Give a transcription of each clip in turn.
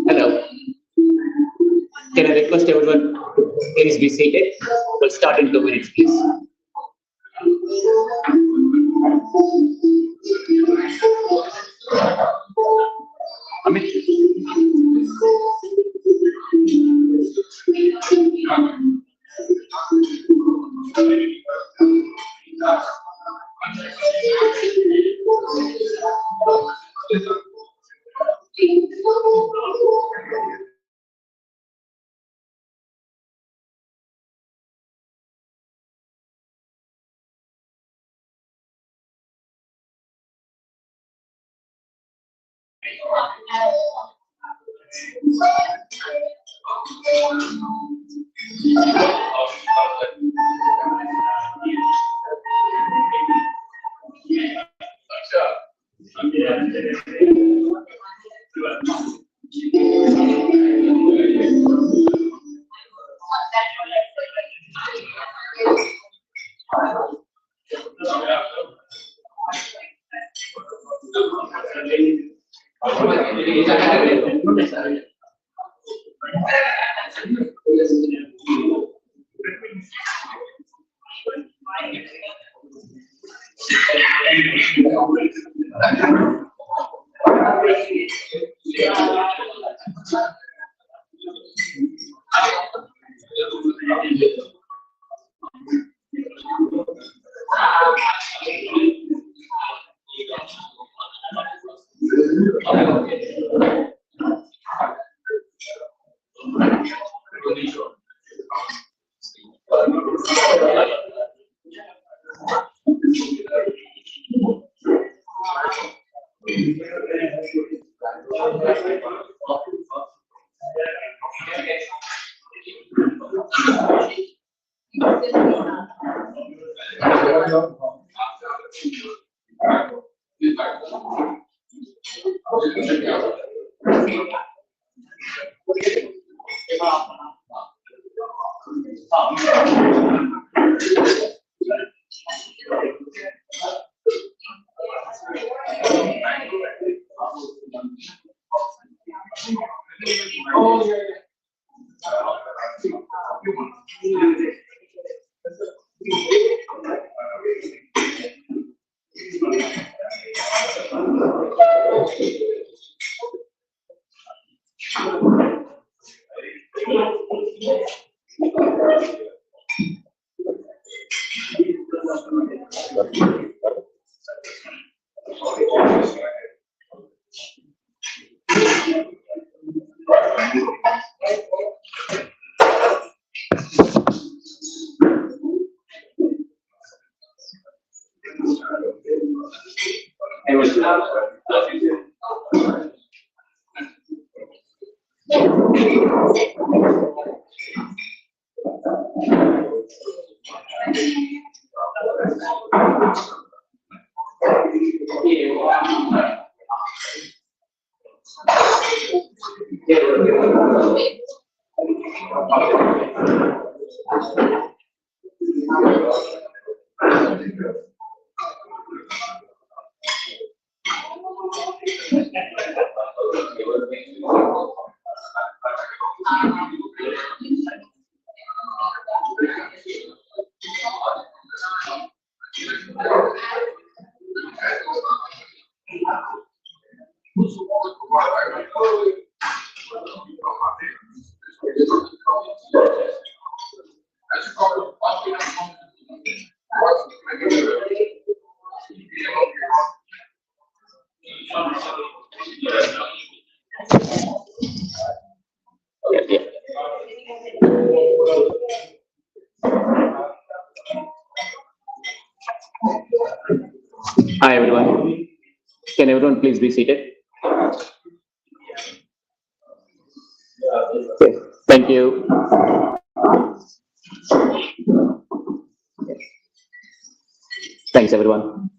Hello. Can I request everyone, please be seated? We'll start in 2 minutes, please. Amit. Hi everyone. Can everyone please be seated? Okay. Thank you. Thanks everyone.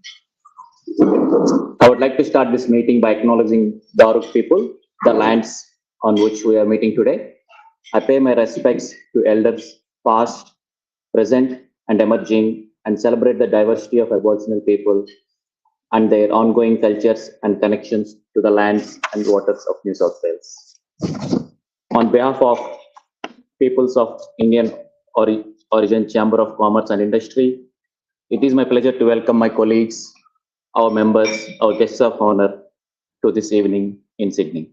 I would like to start this meeting by acknowledging the Daruk people, the lands on which we are meeting today. I pay my respects to elders past, present and emerging and celebrate the diversity of Aboriginal people and their ongoing cultures and connections to the lands and waters of New South Wales. On behalf of Peoples of Indian Origin Chamber of Commerce and Industry, it is my pleasure to welcome my colleagues, our members, our guests of honor to this evening in Sydney.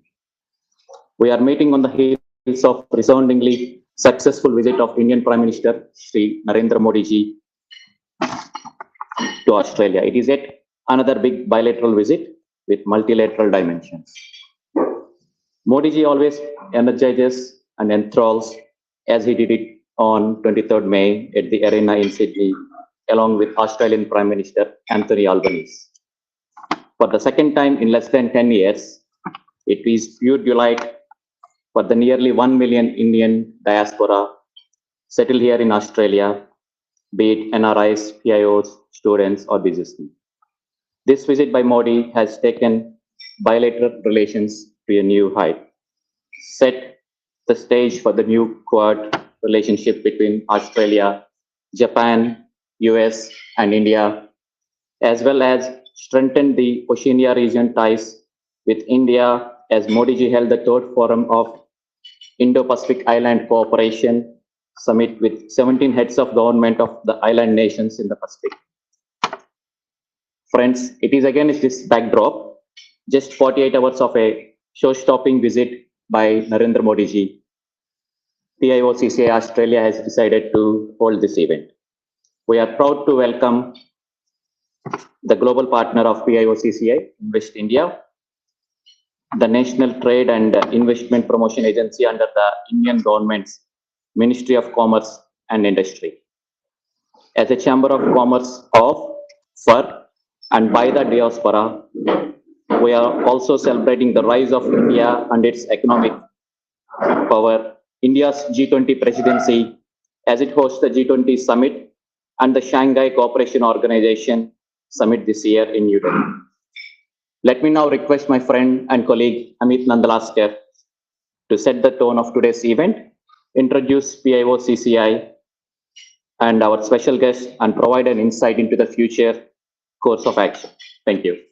We are meeting on the heels of resoundingly successful visit of Indian Prime Minister Sri Narendra Modi ji to Australia. It is yet another big bilateral visit with multilateral dimensions. Modi ji always energizes and enthralls as he did it on 23rd May at the Arena in Sydney, along with Australian Prime Minister Anthony Albanese. For the second time in less than 10 years, It is pure delight for the nearly 1 million Indian diaspora settled here in Australia, be it NRIs, PIOs, students, or businessmen. This visit by Modi has taken bilateral relations to a new height, set the stage for the new Quad relationship between Australia, Japan, US, and India, as well as strengthened the Oceania region ties with India as Modi ji held the third forum of Indo-Pacific Island Cooperation Summit with 17 heads of government of the island nations in the Pacific. Friends, it is against this backdrop, just 48 hours of a show-stopping visit by Narendra Modi ji, PIOCCI Australia has decided to hold this event. We are proud to welcome the global partner of PIOCCI, Invest India, the National Trade and Investment Promotion Agency under the Indian government's Ministry of Commerce and Industry. As a Chamber of Commerce of, for, and by the Diaspora, we are also celebrating the rise of India and its economic power, India's G20 presidency, as it hosts the G20 summit and the Shanghai Cooperation Organization summit this year in New Delhi. Let me now request my friend and colleague Amit Nandalaskar to set the tone of today's event, introduce PIOCCI and our special guest, and provide an insight into the future course of action. Thank you.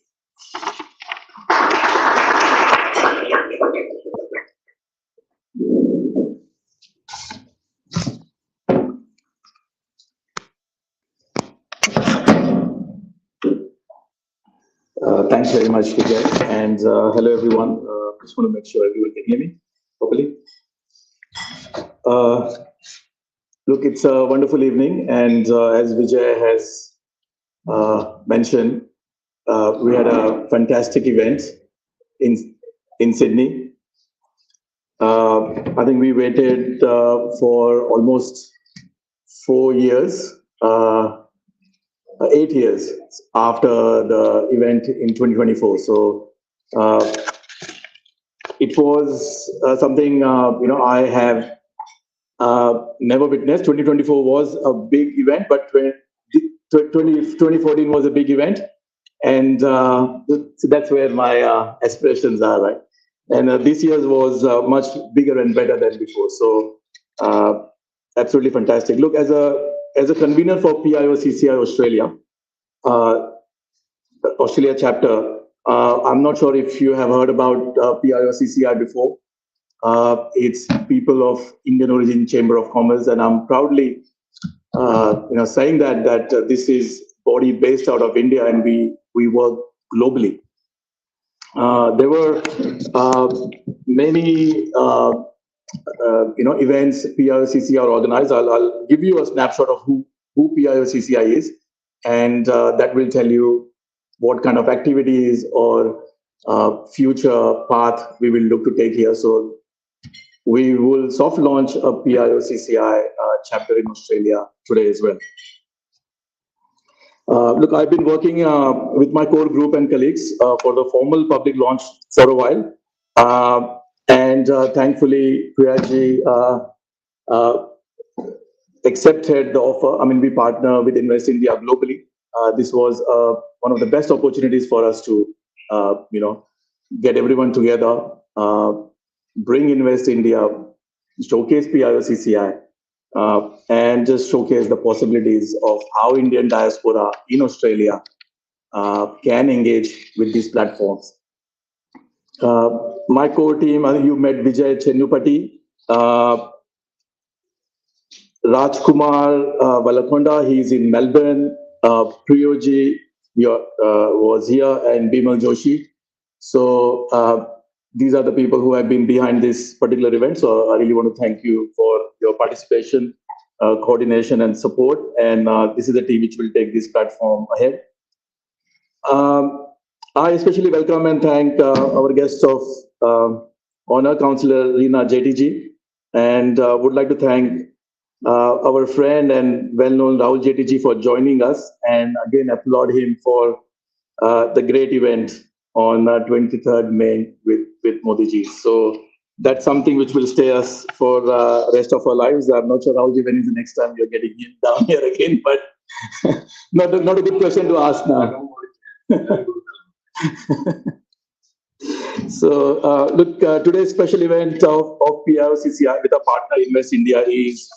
Thanks very much, Vijay, and hello everyone. Just want to make sure everyone can hear me properly. Look, it's a wonderful evening, and as Vijay has mentioned, we had a fantastic event in Sydney. I think we waited for almost 4 years. 8 years after the event in 2024. So it was something I have never witnessed. 2024 was a big event, but 2014 was a big event, and so that's where my aspirations are, right? And this year's was much bigger and better than before. So absolutely fantastic. Look, as a convener for PIOCCI Australia, Australia chapter, I'm not sure if you have heard about PIOCCI before. It's People of Indian Origin Chamber of Commerce, and I'm proudly, saying that this is body based out of India, and we work globally. There were many events PIOCCI are organized. I'll give you a snapshot of who PIOCCI is, and that will tell you what kind of activities or future path we will look to take here. So we will soft launch a PIOCCI chapter in Australia today as well. Look, I've been working with my core group and colleagues for the formal public launch for a while. And thankfully, Piocci accepted the offer. I mean, we partner with Invest India globally. This was one of the best opportunities for us to, get everyone together, bring Invest India, showcase PIOCCI, and just showcase the possibilities of how Indian diaspora in Australia can engage with these platforms. My core team, I think you met Vijay Chennupati, Rajkumar Valakonda, he's in Melbourne, Piocci was here, and Bimal Joshi. So these are the people who have been behind this particular event. So I really want to thank you for your participation, coordination, and support. And this is the team which will take this platform ahead. I especially welcome and thank our guests of honor, Councillor Reena JTG, and would like to thank our friend and well-known Rahul JTG for joining us, and again applaud him for the great event on 23rd May with Modi ji. So that's something which will stay us for the rest of our lives. I'm not sure, Rahul ji, when is the next time you're getting him down here again, but not a good question to ask now. So, look, today's special event of PIOCCI with our partner Invest India is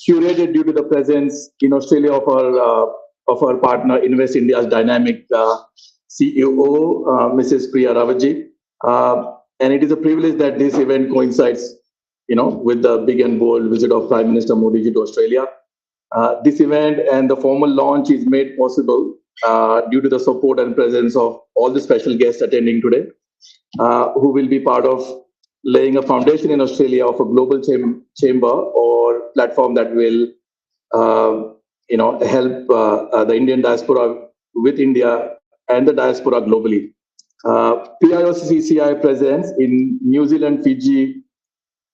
curated due to the presence in Australia of our partner Invest India's dynamic CEO, Mrs. Priya Ravaji. And it is a privilege that this event coincides, with the big and bold visit of Prime Minister Modi ji to Australia. This event and the formal launch is made possible due to the support and presence of all the special guests attending today, who will be part of laying a foundation in Australia of a global chamber or platform that will, help the Indian diaspora with India and the diaspora globally. PIOCCI presence in New Zealand, Fiji,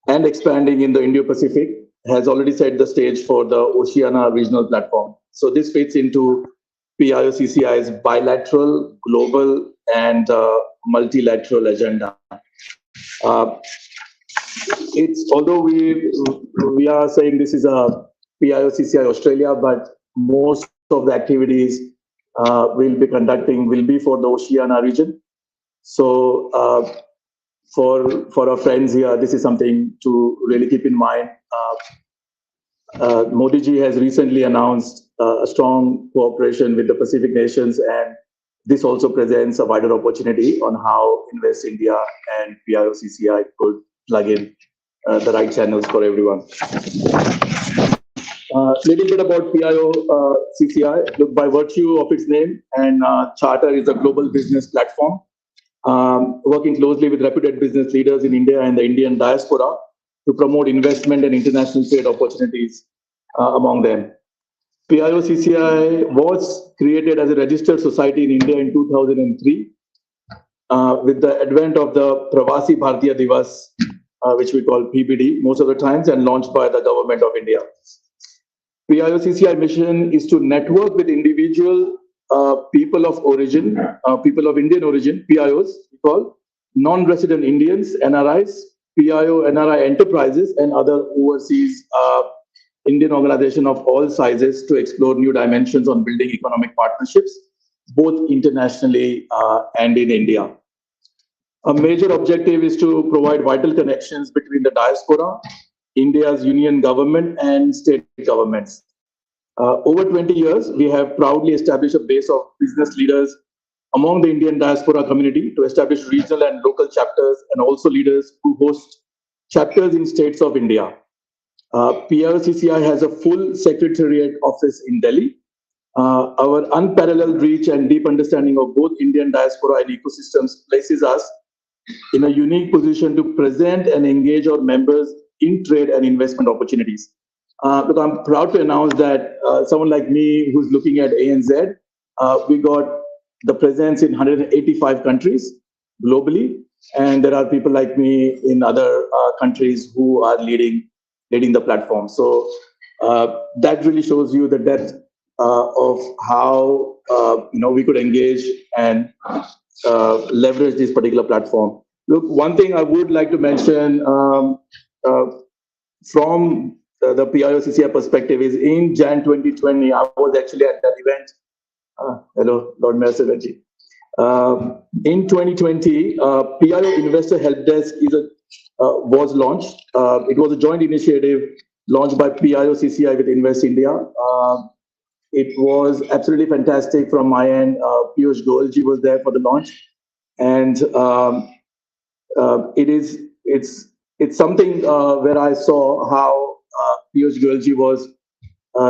and expanding in the Indo-Pacific has already set the stage for the Oceania regional platform. So this fits into PIOCCI's bilateral, global, and multilateral agenda. It's although we are saying this is a PIOCCI Australia, but most of the activities we'll be conducting will be for the Oceania region. So for our friends here, this is something to really keep in mind. Modi ji has recently announced a strong cooperation with the Pacific nations, and this also presents a wider opportunity on how Invest India and PIOCCI could plug in the right channels for everyone. Little bit about PIOCCI. Look, by virtue of its name and charter, is a global business platform working closely with reputed business leaders in India and the Indian diaspora to promote investment and international trade opportunities among them. PIOCCI was created as a registered society in India in 2003 with the advent of the Pravasi Bharatiya Divas, which we call PBD most of the times, and launched by the government of India. PIOCCI mission is to network with individual people of origin, people of Indian origin, PIOs, we call, non-resident Indians, NRIs, PIO, NRI enterprises, and other overseas Indian organizations of all sizes to explore new dimensions on building economic partnerships, both internationally and in India. A major objective is to provide vital connections between the diaspora, India's union government, and state governments. Over 20 years, we have proudly established a base of business leaders among the Indian diaspora community to establish regional and local chapters, and also leaders who host chapters in states of India. PIOCCI has a full secretariat office in Delhi. Our unparalleled reach and deep understanding of both Indian diaspora and ecosystems places us in a unique position to present and engage our members in trade and investment opportunities. But I'm proud to announce that someone like me who's looking at ANZ, we got the presence in 185 countries globally, and there are people like me in other countries who are leading the platform. So that really shows you the depth of how we could engage and leverage this particular platform. Look, one thing I would like to mention from the PIOCCI perspective is in Jan 2020, I was actually at that event. Hello, Lord Mayor Seventy. In 2020, PIO Investor Help Desk was launched. It was a joint initiative launched by PIOCCI with Invest India. It was absolutely fantastic from my end. Piocci was there for the launch, and it's something where I saw how Piocci was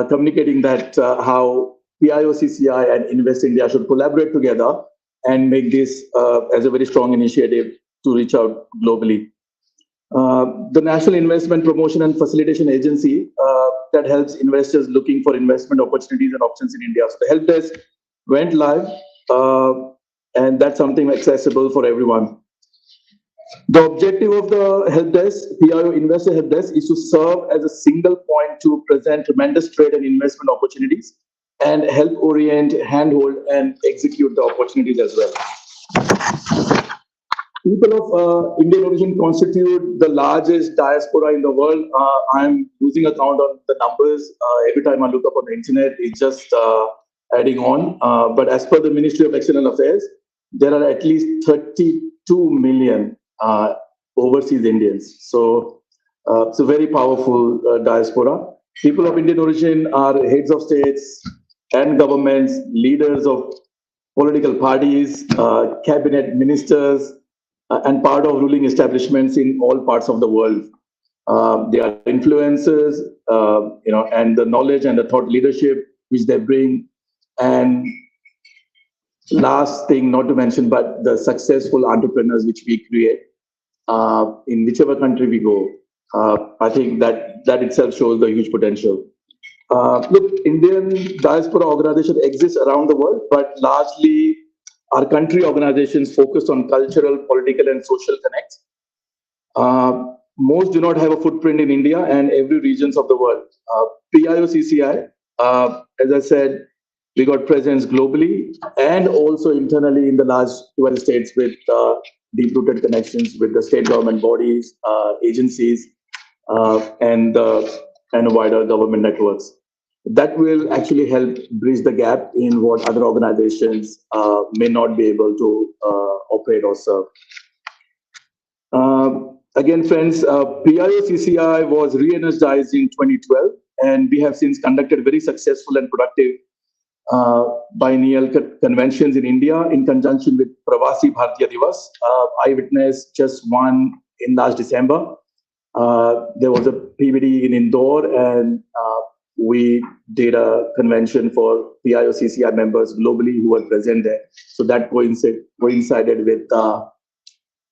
communicating that how PIOCCI and Invest India should collaborate together and make this as a very strong initiative to reach out globally. The National Investment Promotion and Facilitation Agency that helps investors looking for investment opportunities and options in India. So the help desk went live, and that's something accessible for everyone. The objective of the help desk, PIO Investor Help Desk, is to serve as a single point to present tremendous trade and investment opportunities and help orient, handhold, and execute the opportunities as well. People of Indian origin constitute the largest diaspora in the world. I'm losing a count on the numbers. Every time I look up on the internet, it's just adding on. But as per the Ministry of External Affairs, there are at least 32 million overseas Indians. So it's a very powerful diaspora. People of Indian origin are heads of states and governments, leaders of political parties, cabinet ministers, and part of ruling establishments in all parts of the world. They are influencers, and the knowledge and the thought leadership which they bring. And last thing, not to mention, but the successful entrepreneurs which we create in whichever country we go. I think that itself shows the huge potential. Look, Indian diaspora organization exists around the world, but largely our country organizations focused on cultural, political, and social connects. Most do not have a footprint in India and every regions of the world. PIOCCI, as I said, we got presence globally and also internally in the last 12 states with deep-rooted connections with the state government bodies, agencies, and wider government networks. That will actually help bridge the gap in what other organizations may not be able to operate or serve. Again, friends, PIOCCI was re-energized in 2012, and we have since conducted very successful and productive biennial conventions in India in conjunction with Pravasi Bharatiya Divas. I witnessed just one in last December. There was a PVD in Indore, and we did a convention for PIOCCI members globally who were present there. So that coincided with the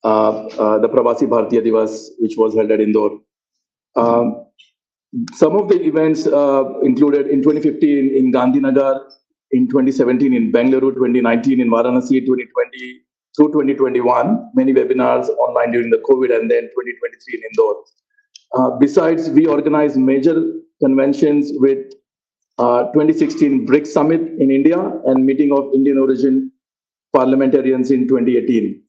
Pravasi Bharatiya Divas, which was held at Indore. Some of the events included in 2015 in Gandhinagar, in 2017 in Bangalore, 2019 in Varanasi, 2020 through 2021, many webinars online during the COVID, and then 2023 in Indore. Besides, we organized major conventions with 2016 BRICS Summit in India and meeting of Indian origin parliamentarians in 2018.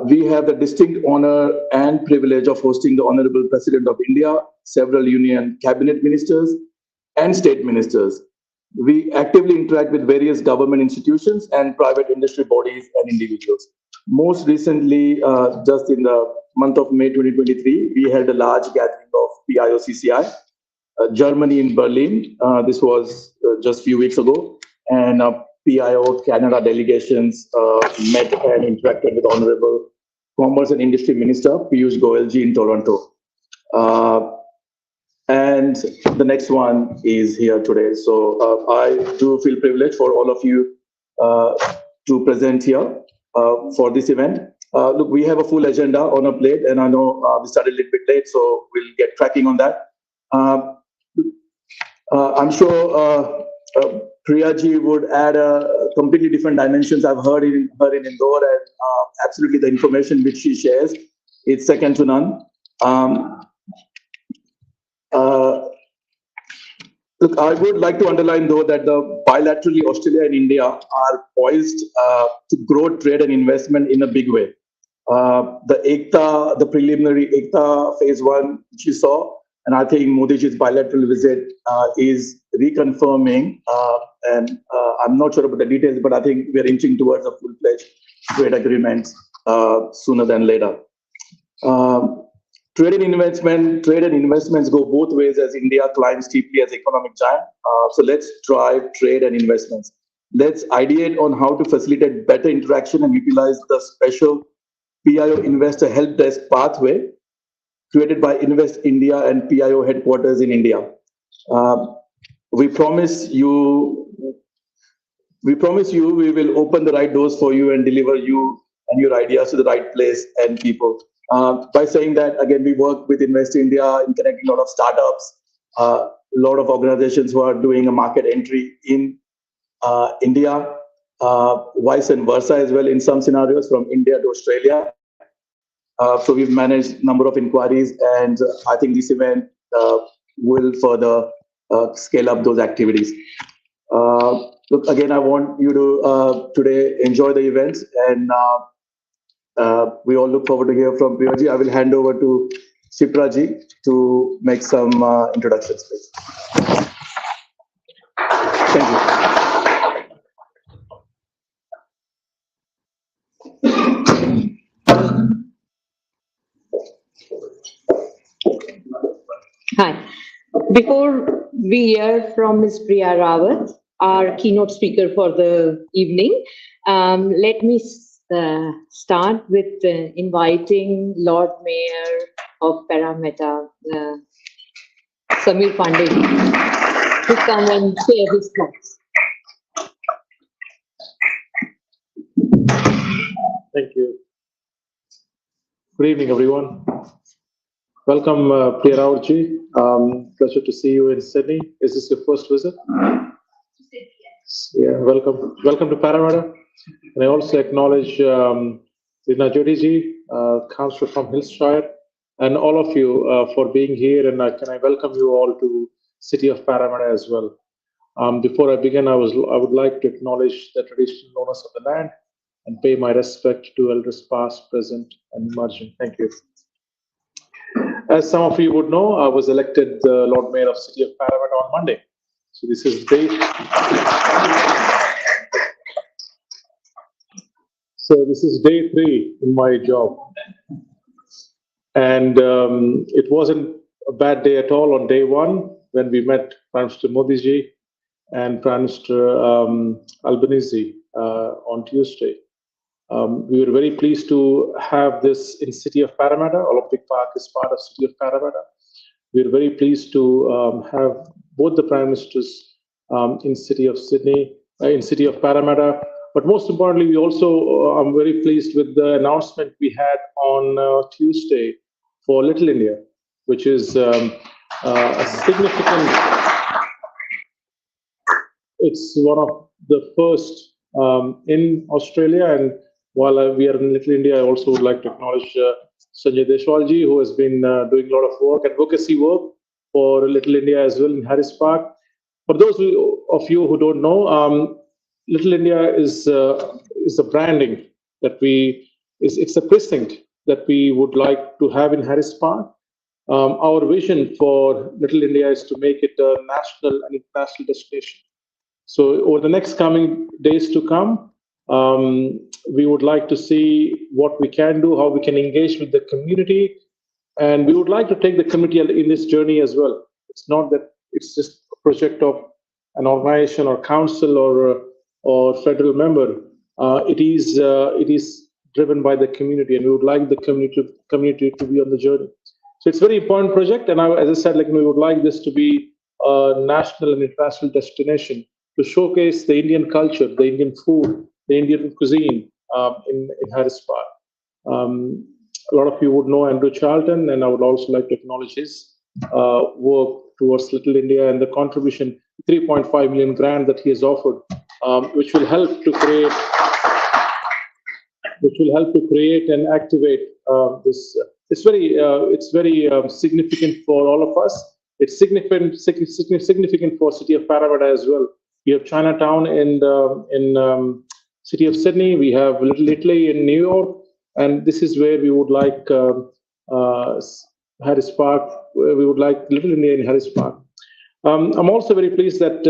We have the distinct honor and privilege of hosting the Honorable President of India, several Union cabinet ministers, and state ministers. We actively interact with various government institutions and private industry bodies and individuals. Most recently, just in the month of May 2023, we held a large gathering of PIOCCI, Germany in Berlin. This was just a few weeks ago. And PIO Canada delegations met and interacted with Honorable Commerce and Industry Minister Piyush Goyalji in Toronto. And the next one is here today. So I do feel privileged for all of you to present here for this event. Look, we have a full agenda on our plate, and I know we started a little bit late, so we'll get cracking on that. I'm sure Priyaji would add a completely different dimensions. I've heard her in Indore, and absolutely the information which she shares, it's second to none. Look, I would like to underline, though, that bilaterally Australia and India are poised to grow trade and investment in a big way. The preliminary ECTA phase 1, which you saw, and I think Modiji's bilateral visit is reconfirming, and I'm not sure about the details, but I think we're inching towards a full-fledged trade agreement sooner than later. Trade and investments go both ways as India climbs deeply as economic giant. So let's drive trade and investments. Let's ideate on how to facilitate better interaction and utilize the special PIO Investor Help Desk pathway created by Invest India and PIO headquarters in India. We promise you we will open the right doors for you and deliver you and your ideas to the right place and people. By saying that, again, we work with Invest India in connecting a lot of startups, a lot of organizations who are doing a market entry in India, vice and versa as well in some scenarios from India to Australia. So we've managed a number of inquiries, and I think this event will further scale up those activities. Look, again, I want you to today enjoy the events, and we all look forward to hear from Piocci. I will hand over to Shipraji to make some introductions, please. Thank you. Hi. Before we hear from Ms. Priya Rawat, our keynote speaker for the evening, let me start with inviting Lord Mayor of Parramatta, Samir Pandey, to come and share his thoughts. Thank you. Good evening, everyone. Welcome, Priya Rawat. Pleasure to see you in Sydney. Is this your first visit? Yeah, welcome. Welcome to Parramatta. And I also acknowledge Rina Jodiji, councillor from Hillshire, and all of you for being here. And can I welcome you all to City of Parramatta as well. Before I begin, I would like to acknowledge the traditional owners of the land and pay my respect to elders past, present, and emerging. Thank you. As some of you would know, I was elected Lord Mayor of City of Parramatta on Monday. So this is day. So this is day 3 in my job, and it wasn't a bad day at all on day 1 when we met Prime Minister Modi ji and Prime Minister Albanese on Tuesday. We were very pleased to have this in City of Parramatta. Olympic Park is part of City of Parramatta. We are very pleased to have both the Prime Ministers in City of Sydney, in City of Parramatta. But most importantly, we also, I'm very pleased with the announcement we had on Tuesday for Little India, which is a significant, it's one of the first in Australia. And while we are in Little India, I also would like to acknowledge Sanjay Deshwalji, who has been doing a lot of work, advocacy work for Little India as well in Harris Park. For those of you who don't know, Little India is a branding that it's a precinct that we would like to have in Harris Park. Our vision for Little India is to make it a national and international destination. So over the next coming days to come, we would like to see what we can do, how we can engage with the community, and we would like to take the community in this journey as well. It's not that it's just a project of an organization or council or federal member. It is driven by the community, and we would like the community to be on the journey. So it's a very important project, and as I said, we would like this to be a national and international destination to showcase the Indian culture, the Indian food, the Indian cuisine in Harris Park. A lot of you would know Andrew Charlton, and I would also like to acknowledge his work towards Little India and the contribution, 3.5 million grant that he has offered, which will help to create and activate this. It's very significant for all of us. It's significant for City of Parramatta as well. We have Chinatown in City of Sydney. We have Little Italy in New York, and this is where we would like Harris Park. We would like Little India in Harris Park. I'm also very pleased that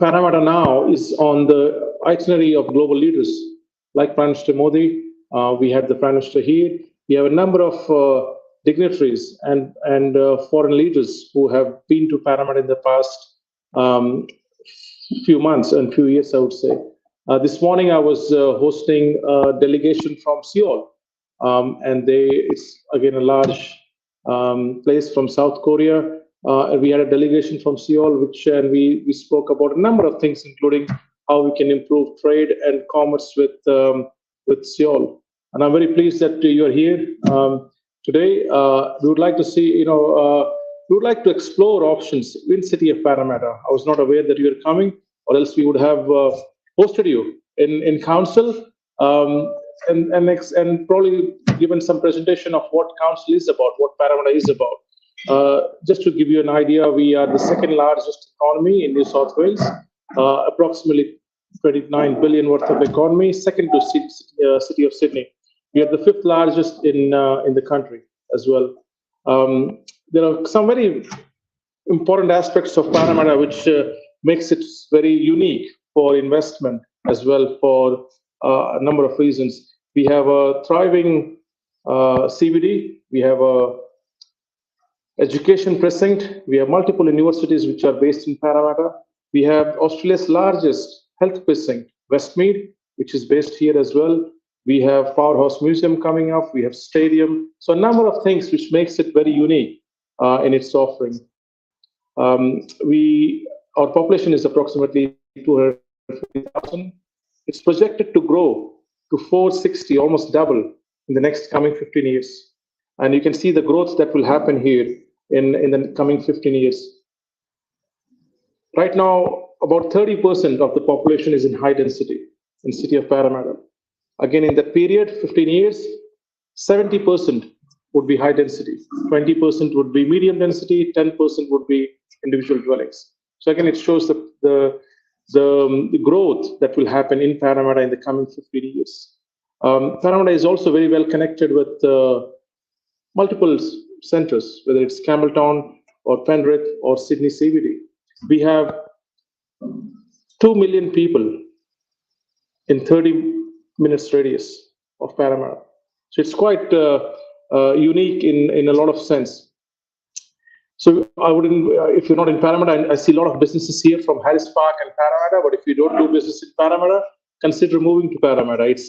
Parramatta now is on the itinerary of global leaders like Prime Minister Modi. We had the Prime Minister here. We have a number of dignitaries and foreign leaders who have been to Parramatta in the past few months and few years, I would say. This morning I was hosting a delegation from Seoul, and it's again a large place from South Korea. And we had a delegation from Seoul, and we spoke about a number of things, including how we can improve trade and commerce with Seoul. And I'm very pleased that you are here today. We would like to see, we would like to explore options in City of Parramatta. I was not aware that you were coming, or else we would have hosted you in council and probably given some presentation of what council is about, what Parramatta is about. Just to give you an idea, we are the second largest economy in New South Wales. approximately 29 billion worth of economy, second to city of Sydney. We are the fifth largest in the country as well. There are some very important aspects of Parramatta which makes it very unique for investment as well for a number of reasons. We have a thriving CBD. We have a education precinct. We have multiple universities which are based in Parramatta. We have Australia's largest health precinct, Westmead, which is based here as well. We have Powerhouse Museum coming up. We have stadium. So a number of things which makes it very unique in its offering. Our population is approximately 250,000. It's projected to grow to 460, almost double in the next coming 15 years. And you can see the growth that will happen here in the coming 15 years. Right now, about 30% of the population is in high density in the city of Parramatta. Again, in that period, 15 years, 70% would be high density, 20% would be medium density, 10% would be individual dwellings. So again, it shows the growth that will happen in Parramatta in the coming 15 years. Parramatta is also very well connected with multiple centres, whether it's Campbelltown or Penrith or Sydney CBD. We have 2 million people in 30 minutes radius of Parramatta. So it's quite unique in a lot of sense. So I wouldn't, if you're not in Parramatta, I see a lot of businesses here from Harris Park and Parramatta, but if you don't do business in Parramatta, consider moving to Parramatta. It's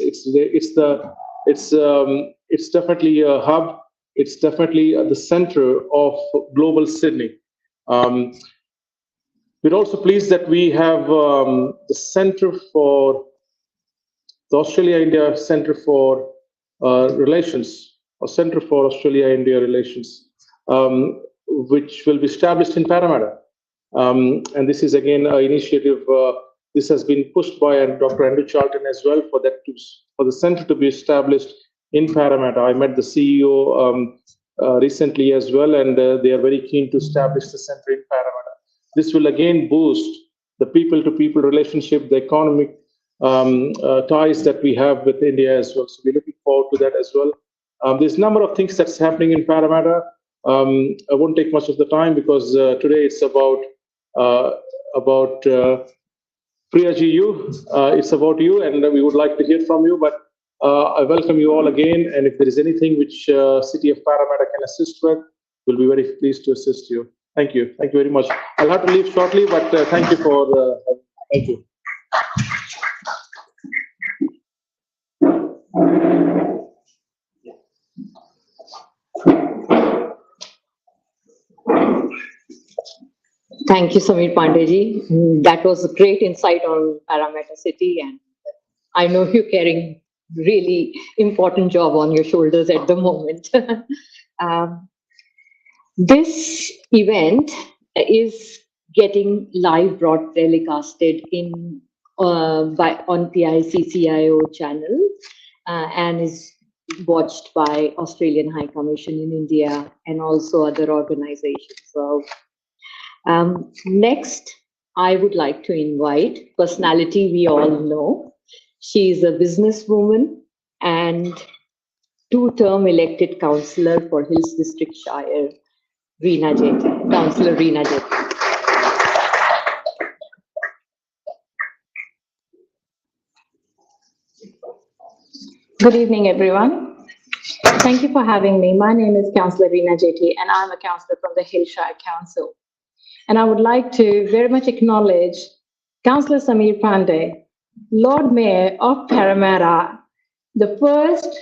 definitely a hub. It's definitely the center of global Sydney. We're also pleased that we have the Centre for the Australia-India Centre for Relations, or Centre for Australia-India Relations, which will be established in Parramatta. And this is again an initiative. This has been pushed by Dr. Andrew Charlton as well for the centre to be established in Parramatta. I met the CEO recently as well, and they are very keen to establish the centre in Parramatta. This will again boost the people-to-people relationship, the economic ties that we have with India as well. So we're looking forward to that as well. There's a number of things that's happening in Parramatta. I won't take much of the time because today it's about Priyaji, you. It's about you, and we would like to hear from you. But I welcome you all again, and if there is anything which City of Parramatta can assist with, we'll be very pleased to assist you. Thank you. Thank you very much. I'll have to leave shortly, but thank you for. Thank you. Thank you, Samir Pandeyji. That was a great insight on Parramatta City, and I know you're carrying really important job on your shoulders at the moment. This event is getting live telecasted on PICCIO channel and is watched by Australian High Commission in India and also other organizations. So next, I would like to invite personality we all know. She is a businesswoman and two-term elected councillor for Hills District Shire, Reena Jeti, Councillor Reena Jeti. Good evening, everyone. Thank you for having me. My name is Councillor Reena Jeti, and I'm a councillor from the Hillshire Council. And I would like to very much acknowledge Councillor Samir Pandey, Lord Mayor of Parramatta, the first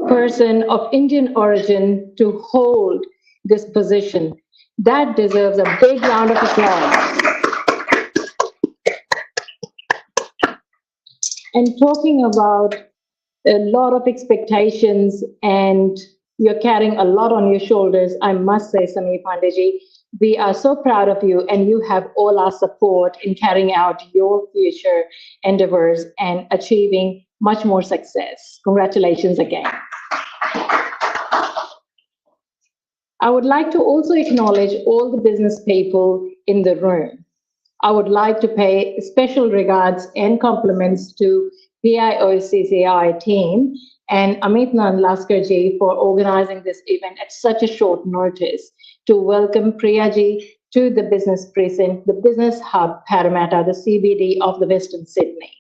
person of Indian origin to hold this position. That deserves a big round of applause. And talking about a lot of expectations and you're carrying a lot on your shoulders, I must say, Samir Pandeyji, we are so proud of you, and you have all our support in carrying out your future endeavors and achieving much more success. Congratulations again. I would like to also acknowledge all the business people in the room. I would like to pay special regards and compliments to PIOCCI team and Amit Nand Laskarji for organizing this event at such a short notice to welcome Priyaji to the business precinct, the business hub Parramatta, the CBD of the Western Sydney.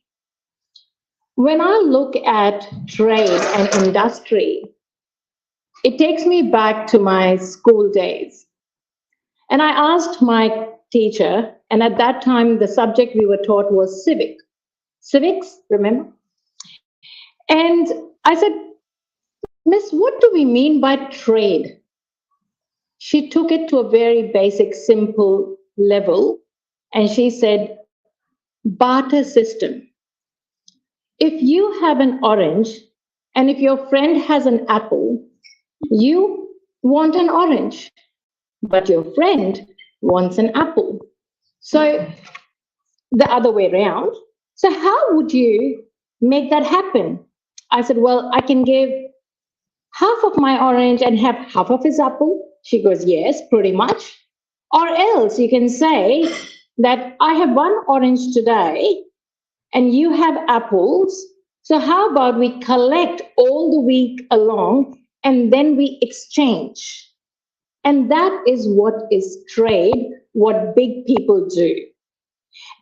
When I look at trade and industry, it takes me back to my school days. And I asked my teacher, and at that time the subject we were taught was civics, remember? And I said, Miss, what do we mean by trade? She took it to a very basic, simple level, and she said, barter system. If you have an orange and if your friend has an apple, you want an orange, but your friend wants an apple. So the other way around. So how would you make that happen? I said, well, I can give half of my orange and have half of his apple. She goes, yes, pretty much. Or else you can say that I have one orange today and you have apples. So how about we collect all the week along and then we exchange? And that is what is trade, what big people do.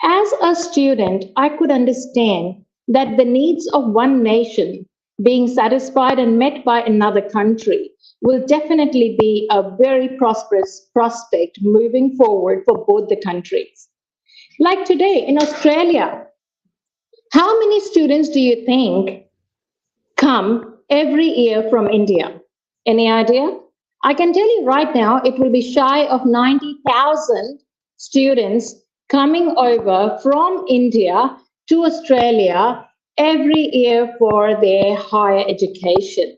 As a student, I could understand that the needs of one nation being satisfied and met by another country will definitely be a very prosperous prospect moving forward for both the countries. Like today in Australia, how many students do you think come every year from India? Any idea? I can tell you right now, it will be shy of 90,000 students coming over from India to Australia every year for their higher education,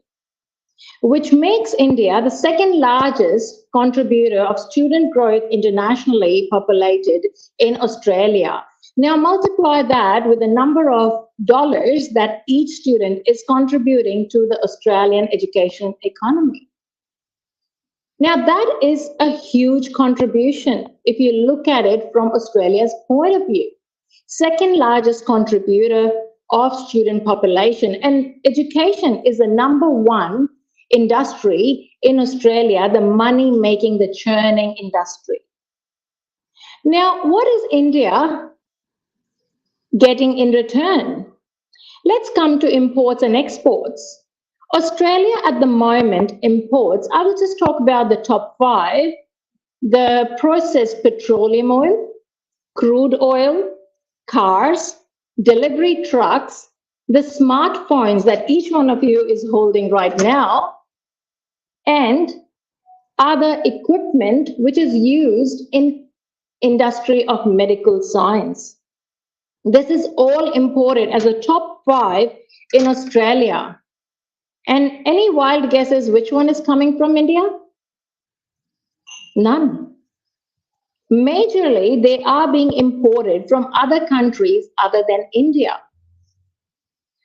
which makes India the second largest contributor of student growth internationally populated in Australia. Now multiply that with the number of dollars that each student is contributing to the Australian education economy. Now that is a huge contribution if you look at it from Australia's point of view. Second largest contributor of student population, and education is the number one industry in Australia, the money making, the churning industry. Now, what is India getting in return? Let's come to imports and exports. Australia at the moment imports, I will just talk about the top 5, the processed petroleum oil, crude oil, cars, delivery trucks, the smartphones that each one of you is holding right now, and other equipment which is used in industry of medical science. This is all imported as a top 5 in Australia. And any wild guesses which one is coming from India? None. Majorly, they are being imported from other countries other than India.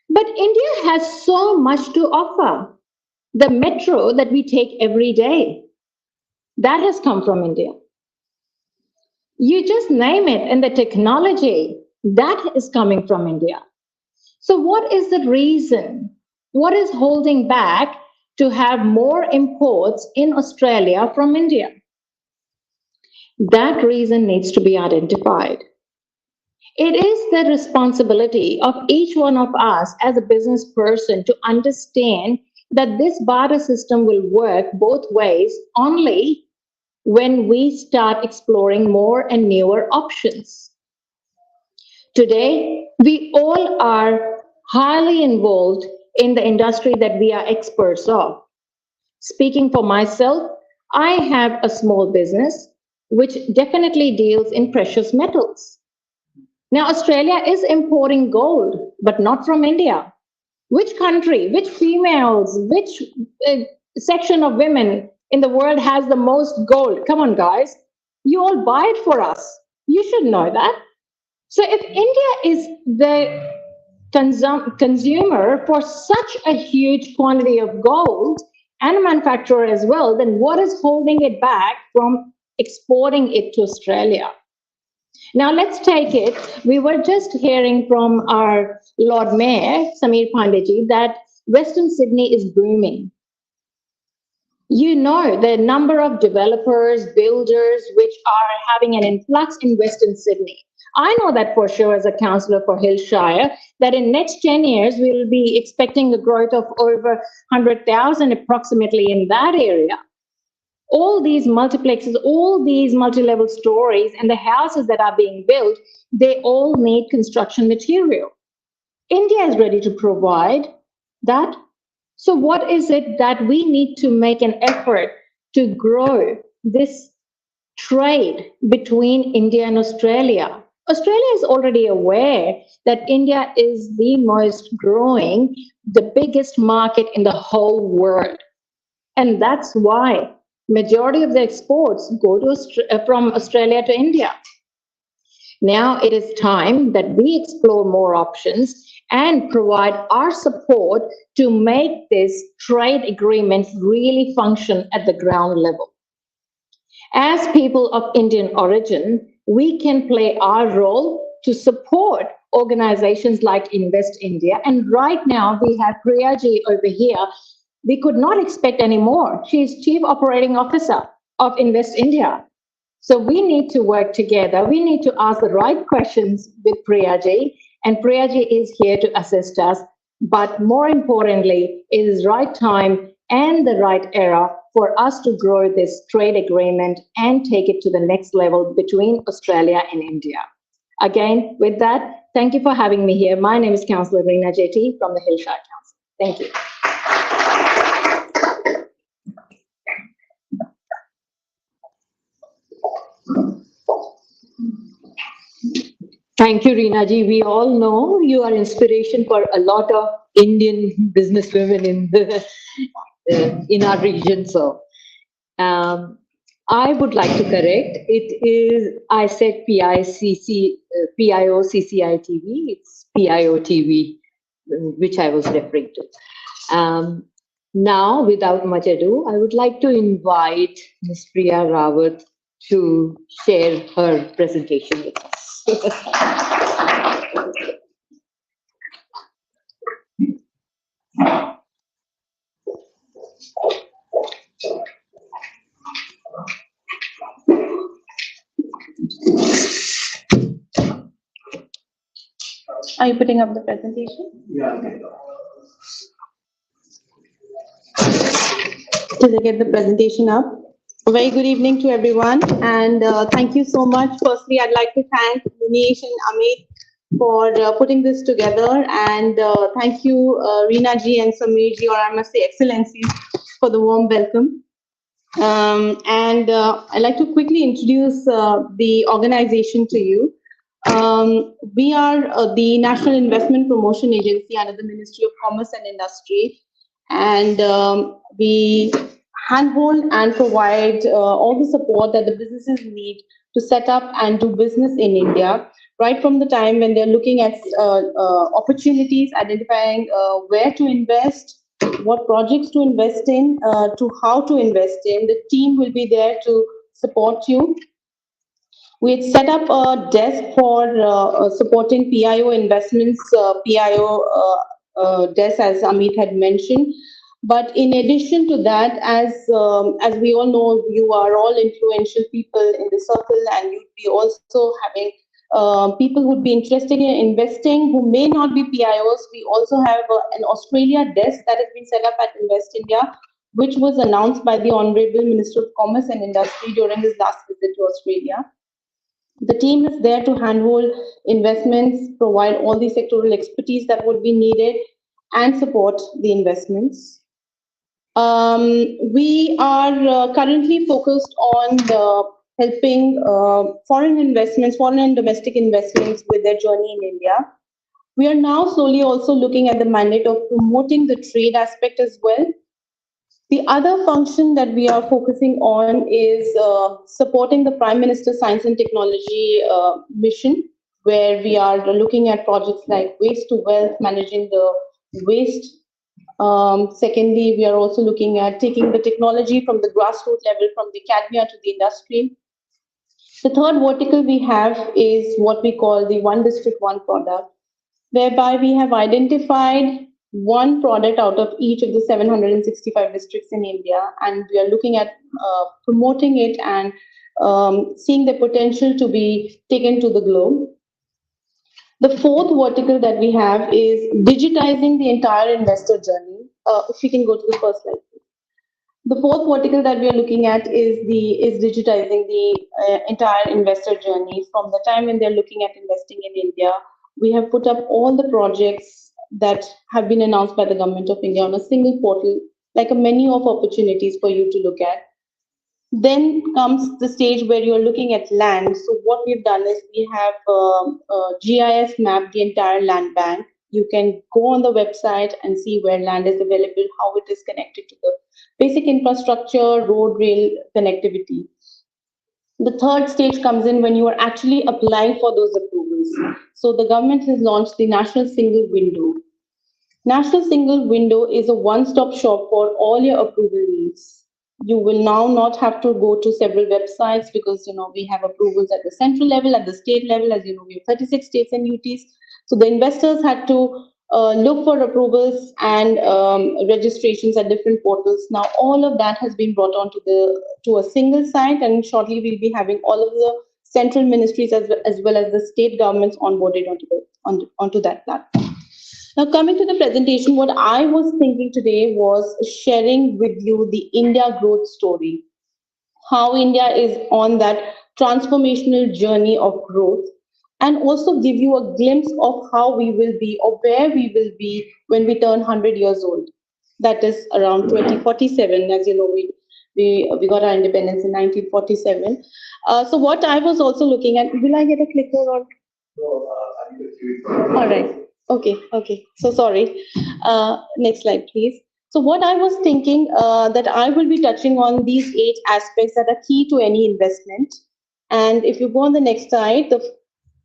But India has so much to offer. The metro that we take every day, that has come from India. You just name it, and the technology, that is coming from India. So what is the reason? What is holding back to have more imports in Australia from India? That reason needs to be identified. It is the responsibility of each one of us as a business person to understand that this barter system will work both ways only when we start exploring more and newer options. Today, we all are highly involved in the industry that we are experts of. Speaking for myself, I have a small business which definitely deals in precious metals. Now, Australia is importing gold, but not from India. Which country, which females, which section of women in the world has the most gold? Come on, guys. You all buy it for us. You should know that. So if India is the consumer for such a huge quantity of gold and a manufacturer as well, then what is holding it back from exporting it to Australia? Now let's take it. We were just hearing from our Lord Mayor, Samir Pandeyji, that Western Sydney is booming. You know, the number of developers, builders, which are having an influx in Western Sydney. I know that for sure as a councillor for Hillshire, that in next 10 years, we will be expecting a growth of over 100,000 approximately in that area. All these multiplexes, all these multi-level stories and the houses that are being built, they all need construction material. India is ready to provide that. So what is it that we need to make an effort to grow this trade between India and Australia? Australia is already aware that India is the most growing, the biggest market in the whole world. And that's why majority of the exports go to from Australia to India. Now it is time that we explore more options and provide our support to make this trade agreement really function at the ground level. As people of Indian origin, we can play our role to support organizations like Invest India. And right now we have Priyaji over here. We could not expect any more. She is Chief Operating Officer of Invest India. So we need to work together. We need to ask the right questions with Priyaji, and Priyaji is here to assist us. But more importantly, it is right time and the right era for us to grow this trade agreement and take it to the next level between Australia and India. Again, with that, thank you for having me here. My name is Councillor Reena Jeti from the Hillshire Council. Thank you. Thank you, Reena ji. We all know you are inspiration for a lot of Indian businesswomen in our region. So I would like to correct. It is, I said PIOCCI TV. It's PIO TV, which I was referring to. Now, without much ado, I would like to invite Ms. Priya Rawat to share her presentation with us. Are you putting up the presentation? Yeah. Did I get the presentation up? A very good evening to everyone, and thank you so much. Firstly, I'd like to thank Munish and Amit for putting this together, and thank you, Reena ji and Samir ji, or I must say Excellencies, for the warm welcome. I'd like to quickly introduce the organization to you. We are the National Investment Promotion Agency under the Ministry of Commerce and Industry, and we handhold and provide all the support that the businesses need to set up and do business in India, right from the time when they're looking at opportunities, identifying where to invest, what projects to invest in, to how to invest in. The team will be there to support you. We had set up a desk for supporting PIO investments, PIO desk, as Amit had mentioned. But in addition to that, as we all know, you are all influential people in the circle, and you'd be also having people who'd be interested in investing who may not be PIOs. We also have an Australia desk that has been set up at Invest India, which was announced by the Honourable Minister of Commerce and Industry during his last visit to Australia. The team is there to handhold investments, provide all the sectoral expertise that would be needed, and support the investments. We are currently focused on helping foreign investments, foreign and domestic investments with their journey in India. We are now slowly also looking at the mandate of promoting the trade aspect as well. The other function that we are focusing on is supporting the Prime Minister's Science and Technology mission, where we are looking at projects like waste to wealth, managing the waste. Secondly, we are also looking at taking the technology from the grassroots level, from the academia to the industry. The third vertical we have is what we call the one district, one product, whereby we have identified one product out of each of the 765 districts in India, and we are looking at promoting it and seeing the potential to be taken to the globe. The fourth vertical that we have is digitizing the entire investor journey. If we can go to the first slide. The fourth vertical that we are looking at is digitizing the entire investor journey from the time when they're looking at investing in India. We have put up all the projects that have been announced by the government of India on a single portal, like a menu of opportunities for you to look at. Then comes the stage where you're looking at land. So what we've done is we have GIS mapped the entire land bank. You can go on the website and see where land is available, how it is connected to the basic infrastructure, road, rail connectivity. The third stage comes in when you are actually applying for those approvals. So the government has launched the National Single Window. National Single Window is a one-stop shop for all your approval needs. You will now not have to go to several websites because we have approvals at the central level, at the state level. As you know, we have 36 states and UTs. So the investors had to look for approvals and registrations at different portals. Now all of that has been brought onto to a single site, and shortly we'll be having all of the central ministries as well as the state governments onboarded onto that platform. Now, coming to the presentation, what I was thinking today was sharing with you the India growth story, how India is on that transformational journey of growth, and also give you a glimpse of how we will be or where we will be when we turn 100 years old. That is around 2047. As you know, we got our independence in 1947. So what I was also looking at, will I get a clicker or? All right. Okay. So sorry. Next slide, please. So what I was thinking that I will be touching on these 8 aspects that are key to any investment. And if you go on the next slide,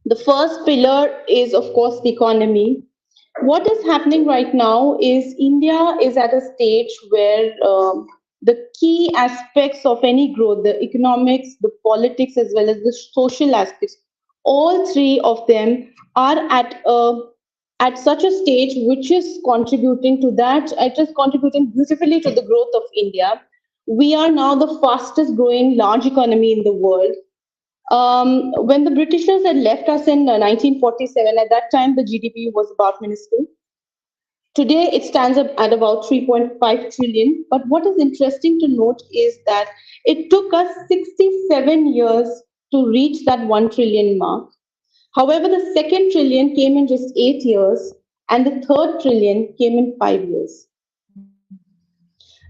the first pillar is, of course, the economy. What is happening right now is India is at a stage where the key aspects of any growth, the economics, the politics, as well as the social aspects, all 3 of them are at such a stage which is contributing to that. It is contributing beautifully to the growth of India. We are now the fastest growing large economy in the world. When the Britishers had left us in 1947, at that time the GDP was about minuscule. Today it stands up at about 3.5 trillion. But what is interesting to note is that it took us 67 years to reach that 1 trillion mark. However, the second trillion came in just 8 years, and the third trillion came in 5 years.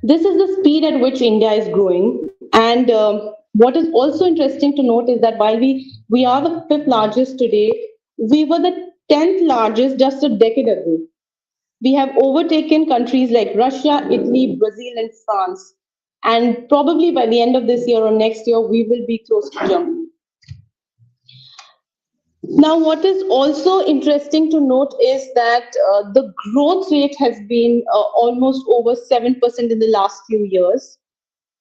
This is the speed at which India is growing. And what is also interesting to note is that while we are the 5th largest today, we were the 10th largest just a decade ago. We have overtaken countries like Russia, Italy, Brazil, and France. And probably by the end of this year or next year, we will be close to Germany. Now, what is also interesting to note is that the growth rate has been almost over 7% in the last few years.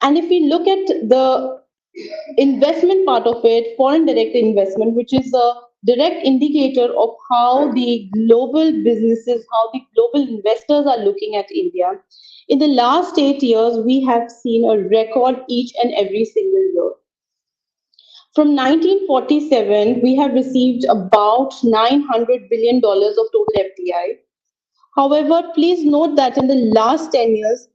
And if we look at the investment part of it, foreign direct investment, which is a direct indicator of how the global businesses, how the global investors are looking at India. In the last 8 years, we have seen a record each and every single year. From 1947, we have received about $900 billion of total FDI. However, please note that in the last 10 years,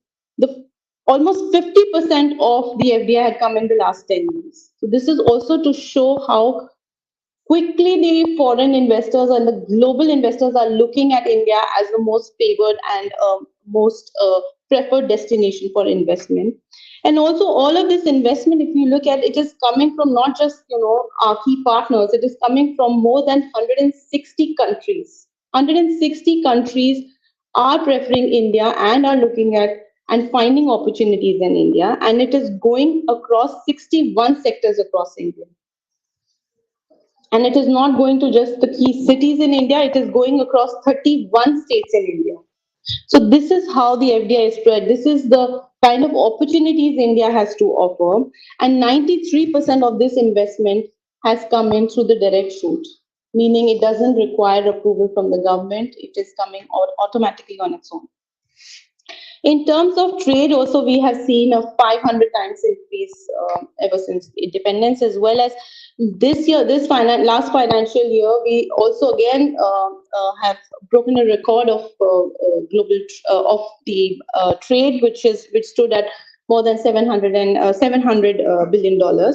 almost 50% of the FDI had come in the last 10 years. So this is also to show how quickly the foreign investors and the global investors are looking at India as the most favored and most preferred destination for investment. And also all of this investment, if you look at it, is coming from not just our key partners. It is coming from more than 160 countries. 160 countries are preferring India and are looking at and finding opportunities in India, and it is going across 61 sectors across India. And it is not going to just the key cities in India, it is going across 31 states in India. So this is how the FDI is spread. This is the kind of opportunities India has to offer. And 93% of this investment has come in through the direct route, meaning it doesn't require approval from the government. It is coming out automatically on its own. In terms of trade, also we have seen a 500 times increase ever since independence, as well as this year, last financial year, we also again have broken a record of global of the trade, which stood at more than $700 billion.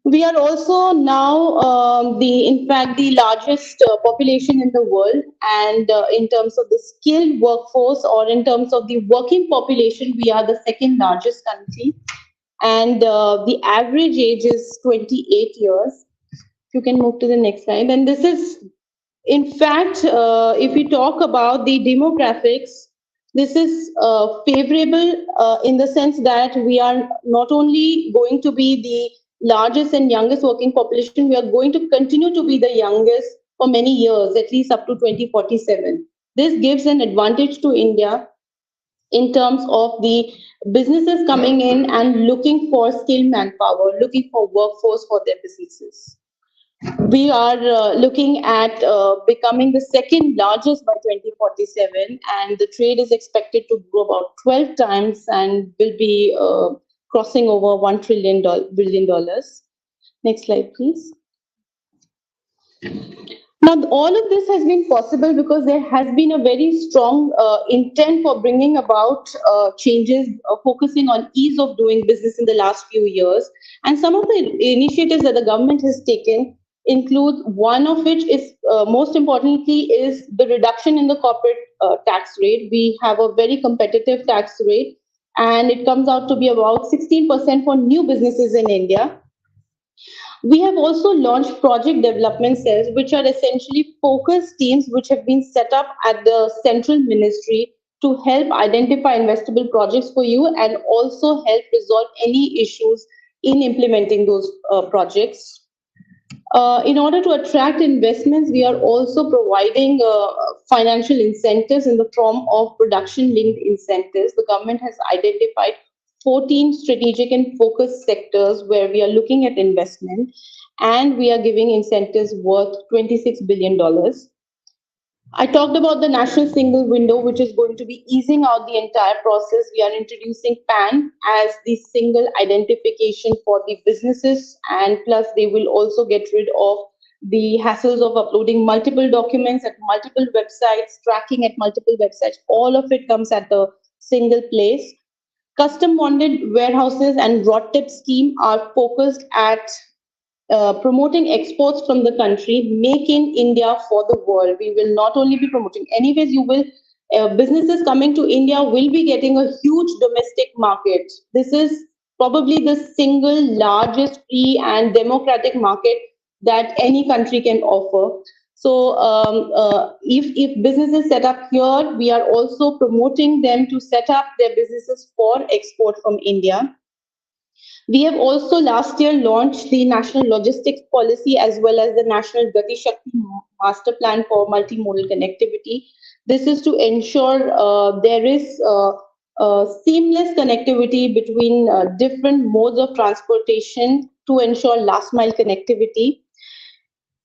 We are also now in fact, the largest population in the world, and in terms of the skilled workforce or in terms of the working population, we are the second largest country, and the average age is 28 years. If you can move to the next slide, and this is, in fact, if we talk about the demographics, this is favorable in the sense that we are not only going to be the largest and youngest working population, we are going to continue to be the youngest for many years, at least up to 2047. This gives an advantage to India in terms of the businesses coming in and looking for skilled manpower, looking for workforce for their businesses. We are looking at becoming the second largest by 2047, and the trade is expected to grow about 12 times and will be crossing over $1 billion. Next slide, please. Now, all of this has been possible because there has been a very strong intent for bringing about changes, focusing on ease of doing business in the last few years. And some of the initiatives that the government has taken include, one of which is, most importantly, is the reduction in the corporate tax rate. We have a very competitive tax rate, and it comes out to be about 16% for new businesses in India. We have also launched project development cells, which are essentially focused teams which have been set up at the central ministry to help identify investable projects for you and also help resolve any issues in implementing those projects. In order to attract investments, we are also providing financial incentives in the form of production-linked incentives. The government has identified 14 strategic and focused sectors where we are looking at investment, and we are giving incentives worth $26 billion. I talked about the national single window, which is going to be easing out the entire process. We are introducing PAN as the single identification for the businesses, and plus they will also get rid of the hassles of uploading multiple documents at multiple websites, tracking at multiple websites. All of it comes at the single place. Custom bonded warehouses and Roundtable scheme are focused at promoting exports from the country, make in India for the world. We will not only be promoting, anyways, businesses coming to India will be getting a huge domestic market. This is probably the single largest free and democratic market that any country can offer. So if businesses set up here, we are also promoting them to set up their businesses for export from India. We have also last year launched the National Logistics Policy as well as the National Gati Shakti Master Plan for Multimodal Connectivity. This is to ensure there is seamless connectivity between different modes of transportation to ensure last mile connectivity.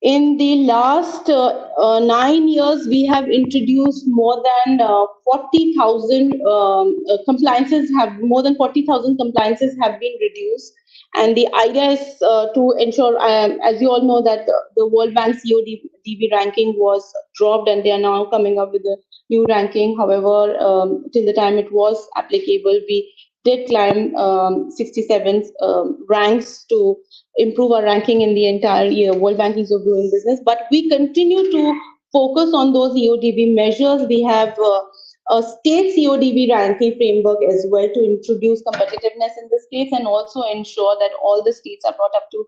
In the last 9 years, we have introduced more than 40,000 compliances. More than 40,000 compliances have been reduced, and the idea is to ensure, as you all know, that the World Bank CODB ranking was dropped, and they are now coming up with a new ranking. However, till the time it was applicable, we did climb 67 ranks to improve our ranking in the entire year, World Bank Ease of Doing Business. But we continue to focus on those EODB measures. We have a state CODB ranking framework as well to introduce competitiveness in the states and also ensure that all the states are brought up to,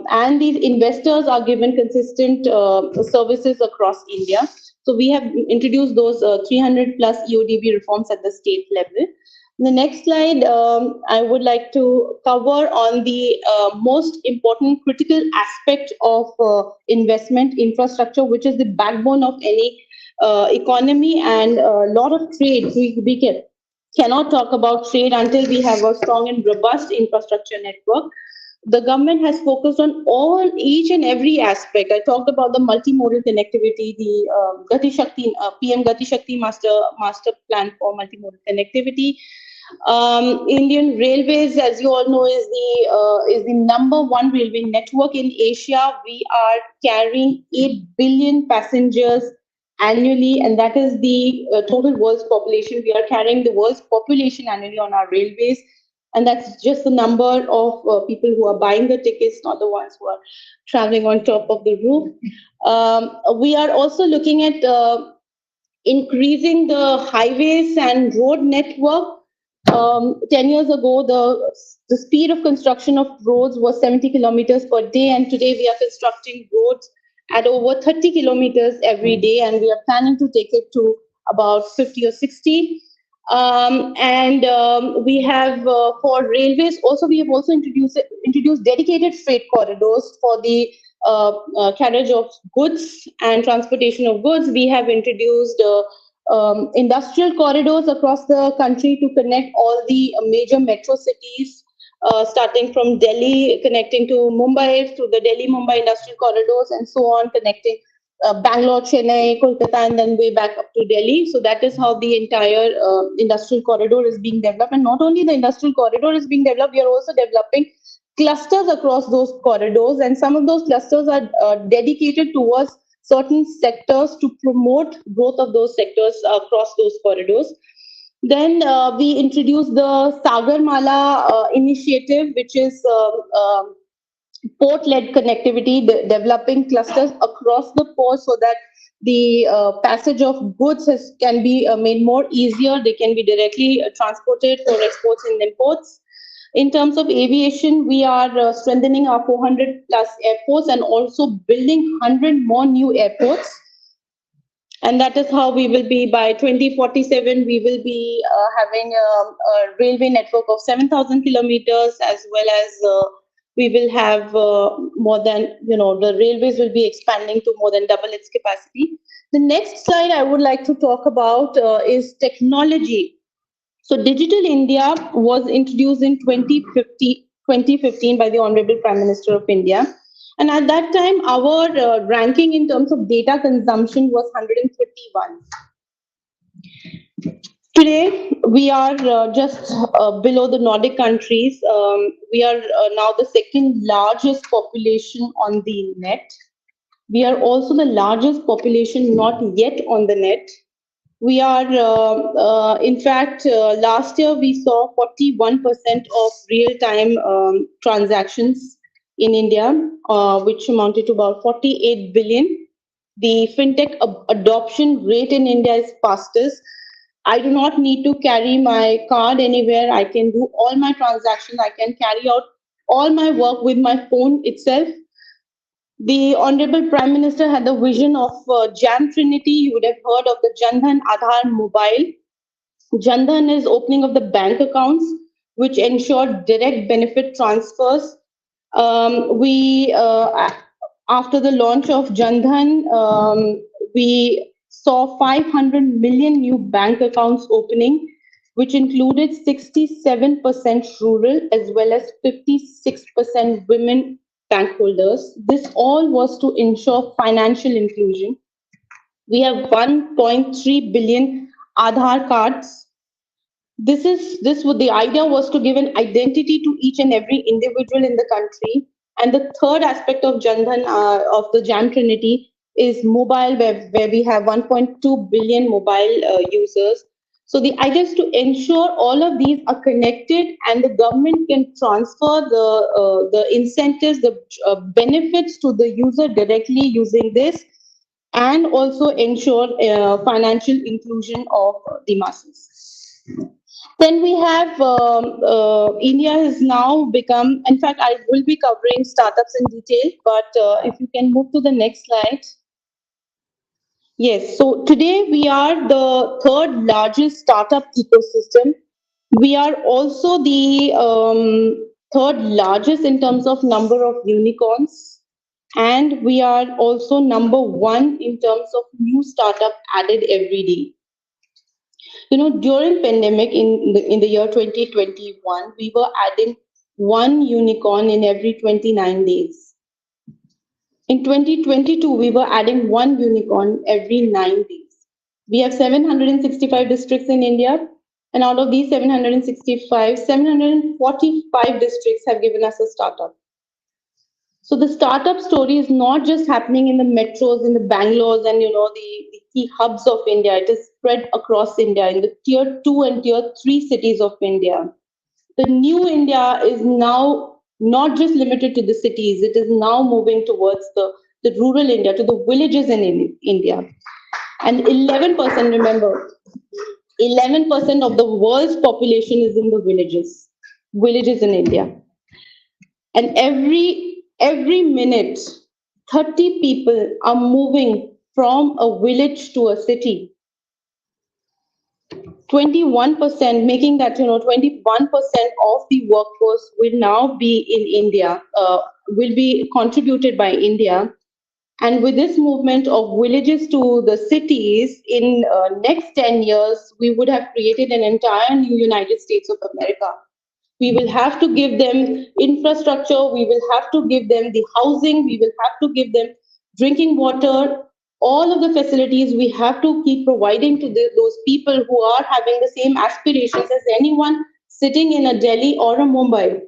and these investors are given consistent services across India. So we have introduced those 300 plus EODB reforms at the state level. The next slide, I would like to cover on the most important critical aspect of investment infrastructure, which is the backbone of any economy and a lot of trade. Cannot talk about trade until we have a strong and robust infrastructure network. the government has focused on each and every aspect. I talked about the multimodal connectivity, the Gati Shakti, PM Gati Shakti master plan for multimodal connectivity. Indian Railways, as you all know, is the number one railway network in Asia. We are carrying 8 billion passengers annually, and that is the total world's population. We are carrying the world's population annually on our railways, and that's just the number of people who are buying the tickets, not the ones who are traveling on top of the roof. We are also looking at increasing the highways and road network. 10 years ago, the speed of construction of roads was 70 kilometers per day, and today we are constructing roads at over 30 kilometers every day, and we are planning to take it to about 50 or 60. We have for railways also, we have also introduced dedicated freight corridors for the carriage of goods and transportation of goods. We have introduced industrial corridors across the country to connect all the major metro cities, starting from Delhi, connecting to Mumbai, to the Delhi-Mumbai industrial corridors, and so on, connecting Bangalore, Chennai, Kolkata, and then way back up to Delhi. So that is how the entire industrial corridor is being developed. And not only the industrial corridor is being developed, we are also developing clusters across those corridors, and some of those clusters are dedicated towards certain sectors to promote growth of those sectors across those corridors. Then we introduced the Sagarmala initiative, which is port-led connectivity, developing clusters across the port so that the passage of goods can be made more easier. They can be directly transported for exports and imports. In terms of aviation, we are strengthening our 400 plus airports and also building 100 more new airports. And that is how we will be by 2047. We will be having a railway network of 7,000 kilometers, as well as we will have more than, the railways will be expanding to more than double its capacity. The next slide I would like to talk about is technology. So Digital India was introduced in 2015 by the Honorable Prime Minister of India. And at that time, our ranking in terms of data consumption was 131. Today, we are just below the Nordic countries. We are now the second largest population on the net. We are also the largest population not yet on the net. We are, in fact, last year we saw 41% of real-time transactions in India, which amounted to about 48 billion. The fintech adoption rate in India is fastest. I do not need to carry my card anywhere. I can do all my transactions. I can carry out all my work with my phone itself. The Honorable Prime Minister had the vision of Jam Trinity. You would have heard of the Jan Dhan Aadhaar Mobile. Jan Dhan is opening of the bank accounts, which ensure direct benefit transfers. After the launch of Jan Dhan, we saw 500 million new bank accounts opening, which included 67% rural as well as 56% women bank holders. This all was to ensure financial inclusion. We have 1.3 billion Aadhaar cards. The idea was to give an identity to each and every individual in the country. And the third aspect of Jan Dhan, of the Jam Trinity, is mobile, where we have 1.2 billion mobile users. So the idea is to ensure all of these are connected, and the government can transfer the incentives, the benefits to the user directly using this, and also ensure financial inclusion of the masses. Then we have India has now become, in fact, I will be covering startups in detail, but if you can move to the next slide. Yes, so today we are the third largest startup ecosystem. We are also the third largest in terms of number of unicorns. And we are also number one in terms of new startup added every day. During pandemic in the year 2021, we were adding one unicorn in every 29 days. In 2022, we were adding one unicorn every 9 days. We have 765 districts in India, and out of these 765, 745 districts have given us a startup. So the startup story is not just happening in the metros, in the Bangalores, and the key hubs of India. It is spread across India in the tier 2 and tier 3 cities of India. The new India is now not just limited to the cities, it is now moving towards the rural India, to the villages in India. And 11%, remember, 11% of the world's population is in the villages in India. And every minute, 30 people are moving from a village to a city. 21%, making that 21% of the workforce will now be in India, will be contributed by India. And with this movement of villages to the cities, in next 10 years, we would have created an entire new United States of America. We will have to give them infrastructure, we will have to give them the housing, we will have to give them drinking water, all of the facilities we have to keep providing to those people who are having the same aspirations as anyone sitting in a Delhi or a Mumbai.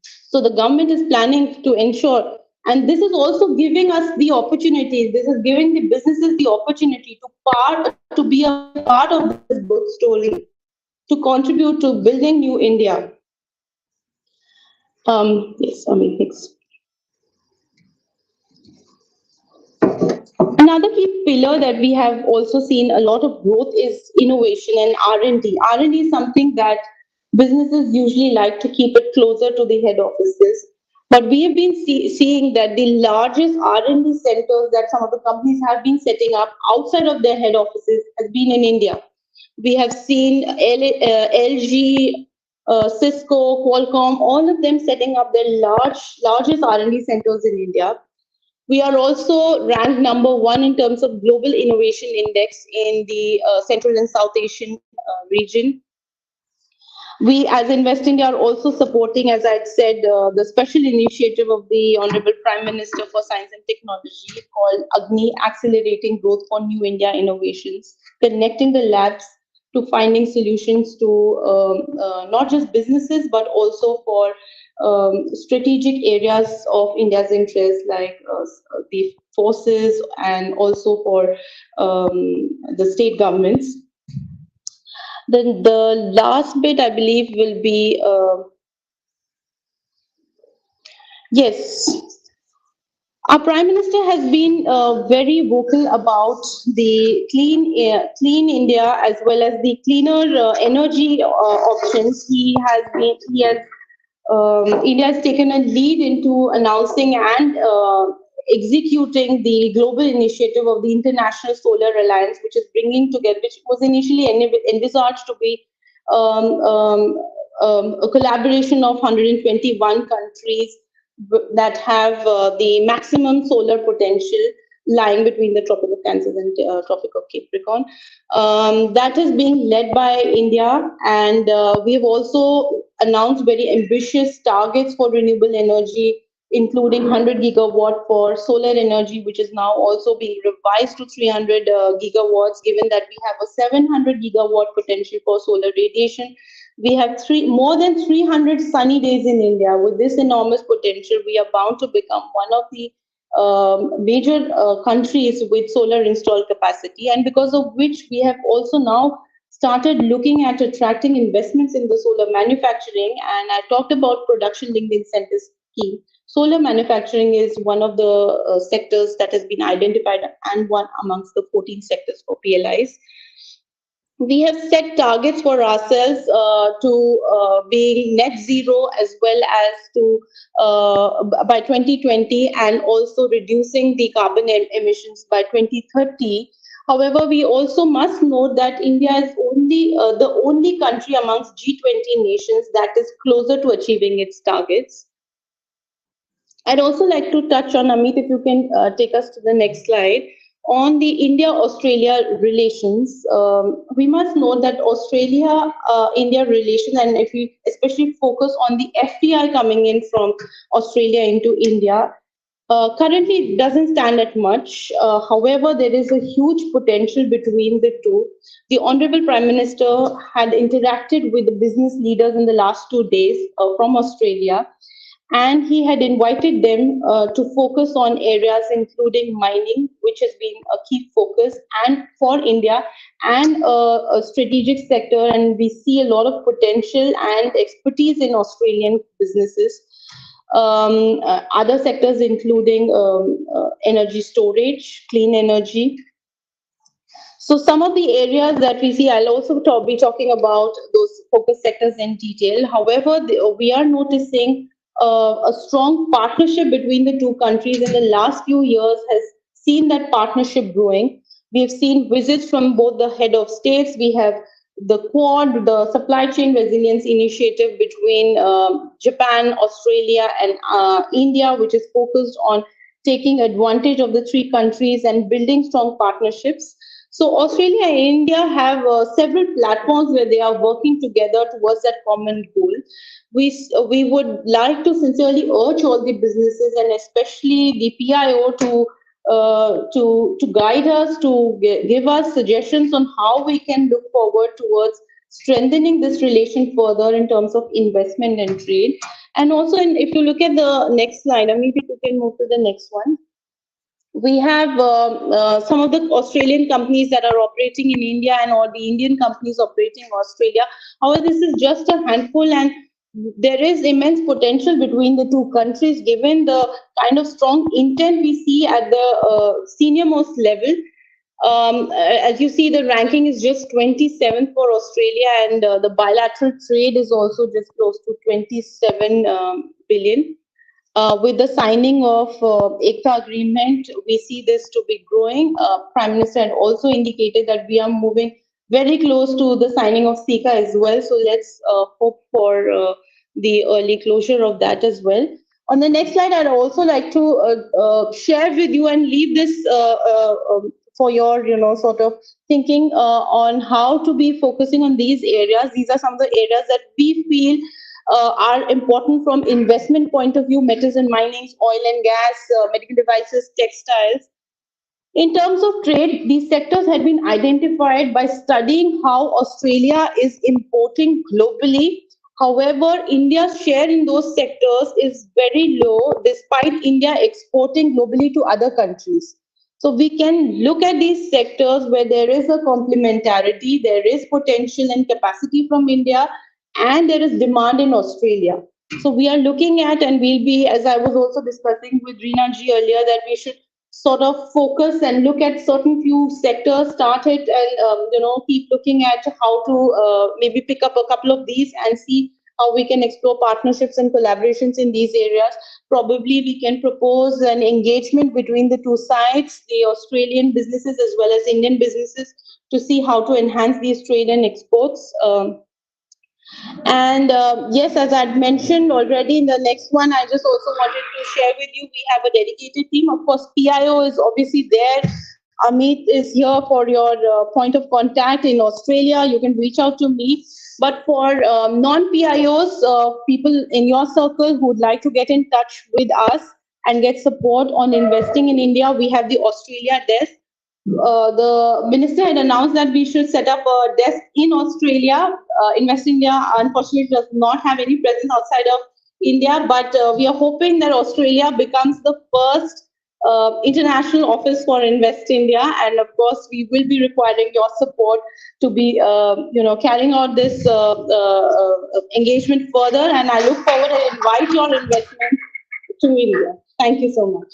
So the government is planning to ensure, and this is also giving us the opportunity, this is giving the businesses the opportunity to be a part of this good story, to contribute to building new India. Yes, next. Another key pillar that we have also seen a lot of growth is innovation and R&D. R&D is something that businesses usually like to keep it closer to the head offices. But we have been seeing that the largest R&D centers that some of the companies have been setting up outside of their head offices has been in India. We have seen LG, Cisco, Qualcomm, all of them setting up their largest R&D centers in India. We are also ranked #1 in terms of Global Innovation Index in the Central and South Asian region. We, as Invest India, are also supporting, as I had said, the special initiative of the Honorable Prime Minister for Science and Technology called Agni, Accelerating Growth for New India Innovations, connecting the labs to finding solutions to not just businesses, but also for strategic areas of India's interest, like the forces and also for the state governments. Then the last bit, I believe, will be, yes, our Prime Minister has been very vocal about the clean India, as well as the cleaner energy options. India has taken a lead into announcing and executing the global initiative of the International Solar Alliance, which is bringing together, which was initially envisaged to be a collaboration of 121 countries that have the maximum solar potential lying between the Tropic of Cancer and Tropic of Capricorn. That is being led by India, and we have also announced very ambitious targets for renewable energy, including 100 gigawatt for solar energy, which is now also being revised to 300 gigawatts, given that we have a 700 gigawatt potential for solar radiation. We have more than 300 sunny days in India. With this enormous potential, we are bound to become one of the major countries with solar installed capacity, and because of which we have also now started looking at attracting investments in the solar manufacturing. And I talked about production linked incentive scheme. Solar manufacturing is one of the sectors that has been identified and one amongst the 14 sectors for PLIs. We have set targets for ourselves to being net zero, as well as to by 2020, and also reducing the carbon emissions by 2030. However, we also must note that India is the only country amongst G20 nations that is closer to achieving its targets. I'd also like to touch on, Amit, if you can take us to the next slide. on the India-Australia relations, we must note that Australia-India relations, and if we especially focus on the FDI coming in from Australia into India, currently it doesn't stand at much. However, there is a huge potential between the two. The Honorable Prime Minister had interacted with the business leaders in the last 2 days from Australia, and he had invited them to focus on areas including mining, which has been a key focus and for India, and a strategic sector. And we see a lot of potential and expertise in Australian businesses. Other sectors including energy storage, clean energy. So some of the areas that we see, I'll also be talking about those focus sectors in detail. However, we are noticing a strong partnership between the two countries in the last few years has seen that partnership growing. We have seen visits from both the head of states. We have the Quad, the supply chain resilience initiative between Japan, Australia, and India, which is focused on taking advantage of the three countries and building strong partnerships. So Australia and India have several platforms where they are working together towards that common goal. We would like to sincerely urge all the businesses and especially the PIO to guide us, to give us suggestions on how we can look forward towards strengthening this relation further in terms of investment and trade. And also, if you look at the next slide, I mean, if you can move to the next one. We have some of the Australian companies that are operating in India and all the Indian companies operating in Australia. However, this is just a handful, and there is immense potential between the two countries given the kind of strong intent we see at the senior most level. As you see, the ranking is just 27th for Australia, and the bilateral trade is also just close to 27 billion. With the signing of ECTA agreement, we see this to be growing. Prime Minister had also indicated that we are moving very close to the signing of CECA as well. So let's hope for the early closure of that as well. On the next slide, I'd also like to share with you and leave this for your, sort of thinking on how to be focusing on these areas. These are some of the areas that we feel are important from investment point of view: metals and mining, oil and gas, medical devices, textiles. In terms of trade, these sectors had been identified by studying how Australia is importing globally. However, India's share in those sectors is very low, despite India exporting globally to other countries. So we can look at these sectors where there is a complementarity, there is potential and capacity from India, and there is demand in Australia. So we are looking at, and we'll be, as I was also discussing with Reena ji earlier, that we should sort of focus and look at certain few sectors, start it, and keep looking at how to maybe pick up a couple of these and see how we can explore partnerships and collaborations in these areas. Probably we can propose an engagement between the two sides, the Australian businesses as well as Indian businesses, to see how to enhance these trade and exports. And yes, as I'd mentioned already in the next one, I just also wanted to share with you, we have a dedicated team. Of course, PIO is obviously there. Amit is here for your point of contact in Australia. You can reach out to me. But for non-PIOs, people in your circle who would like to get in touch with us and get support on investing in India, we have the Australia desk. The minister had announced that we should set up a desk in Australia. Invest India, unfortunately, does not have any presence outside of India, but we are hoping that Australia becomes the first international office for Invest India. And of course, we will be requiring your support to be, carrying out this engagement further. And I look forward to invite your investment to India. Thank you so much.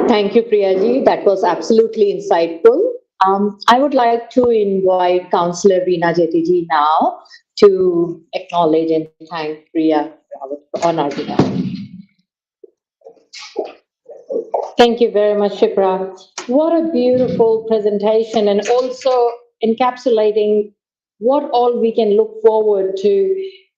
Thank you, Priyaji. That was absolutely insightful. I would like to invite Councillor Reena Jetty now to acknowledge and thank Priya on our behalf. Thank you very much, Shipra. What a beautiful presentation, and also encapsulating what all we can look forward to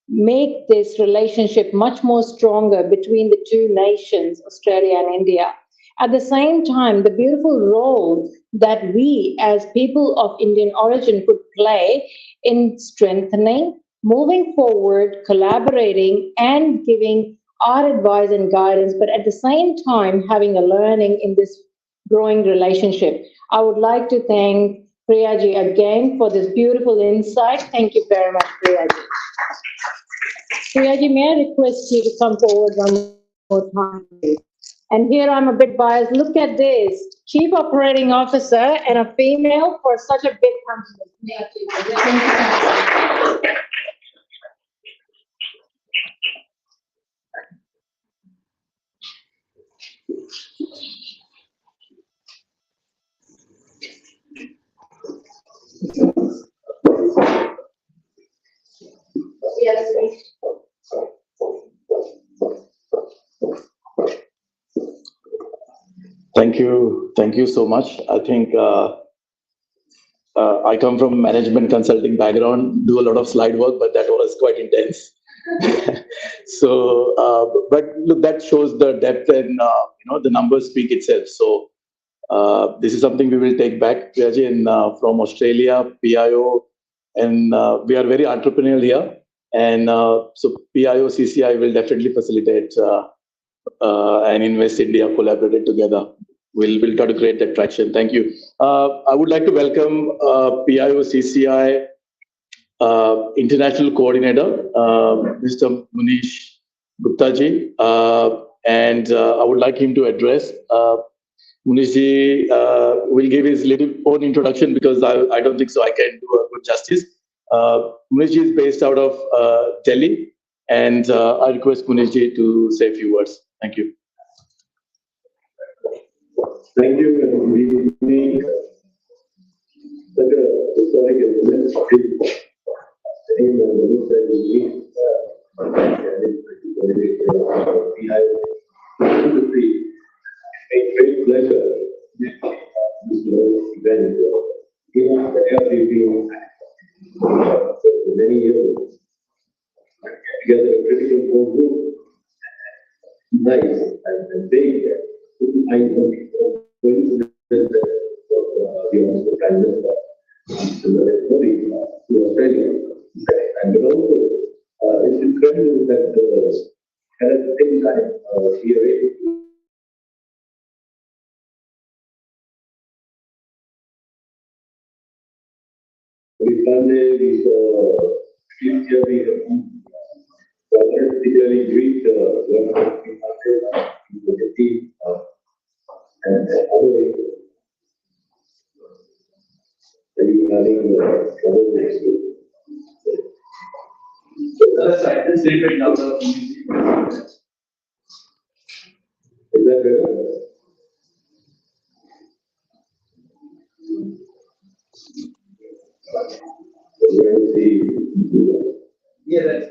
make this relationship much more stronger between the two nations, Australia and India. At the same time, the beautiful role that we as people of Indian origin could play in strengthening, moving forward, collaborating, and giving our advice and guidance, but at the same time, having a learning in this growing relationship. I would like to thank Priyaji again for this beautiful insight. Thank you very much, Priyaji. Priyaji, may I request you to come forward one more time, please? And here I'm a bit biased. Look at this. Chief Operating Officer and a female for such a big company. Yes. Thank you so much. I think I come from management consulting background, do a lot of slide work, but that was quite intense. But look, that shows the depth and the numbers speak itself. So this is something we will take back, Priyaji, and from Australia, PIO, and we are very entrepreneurial here. And so PIO, CCI will definitely facilitate and Invest India collaborated together. We'll try to create that traction. Thank you. I would like to welcome PIO CCI International Coordinator, Mr. Munish Gupta ji, and I would like him to address. Munish ji will give his little own introduction because I don't think so I can do a good justice. Munish ji is based out of Delhi, and I request Munish ji to say a few words. Thank you. Thank you, and good evening. Such a historic event. In the minister a great pleasure this event. Every being for many years together a critical core group. Nice and big. I know the Prime Minister to Australia. And also, it's incredible that at the same time, we are able to we funded particularly greet the team and other regarding trouble next week. Is that better? Yeah, that's.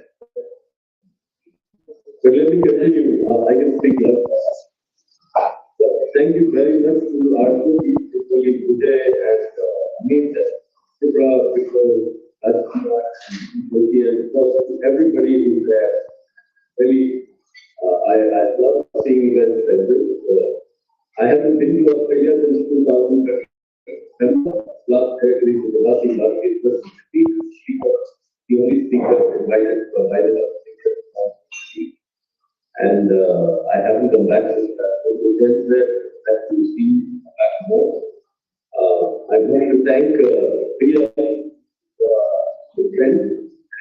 But let me continue. I can speak now. Thank you very much to our colleagues today and meet people, everybody who's there. Really, I love seeing events like this. I haven't been to Australia since 2000. Last year was the only speaker invited by the speaker. And I haven't come back since that. So then that to see back more. I want to thank Priya, the friend,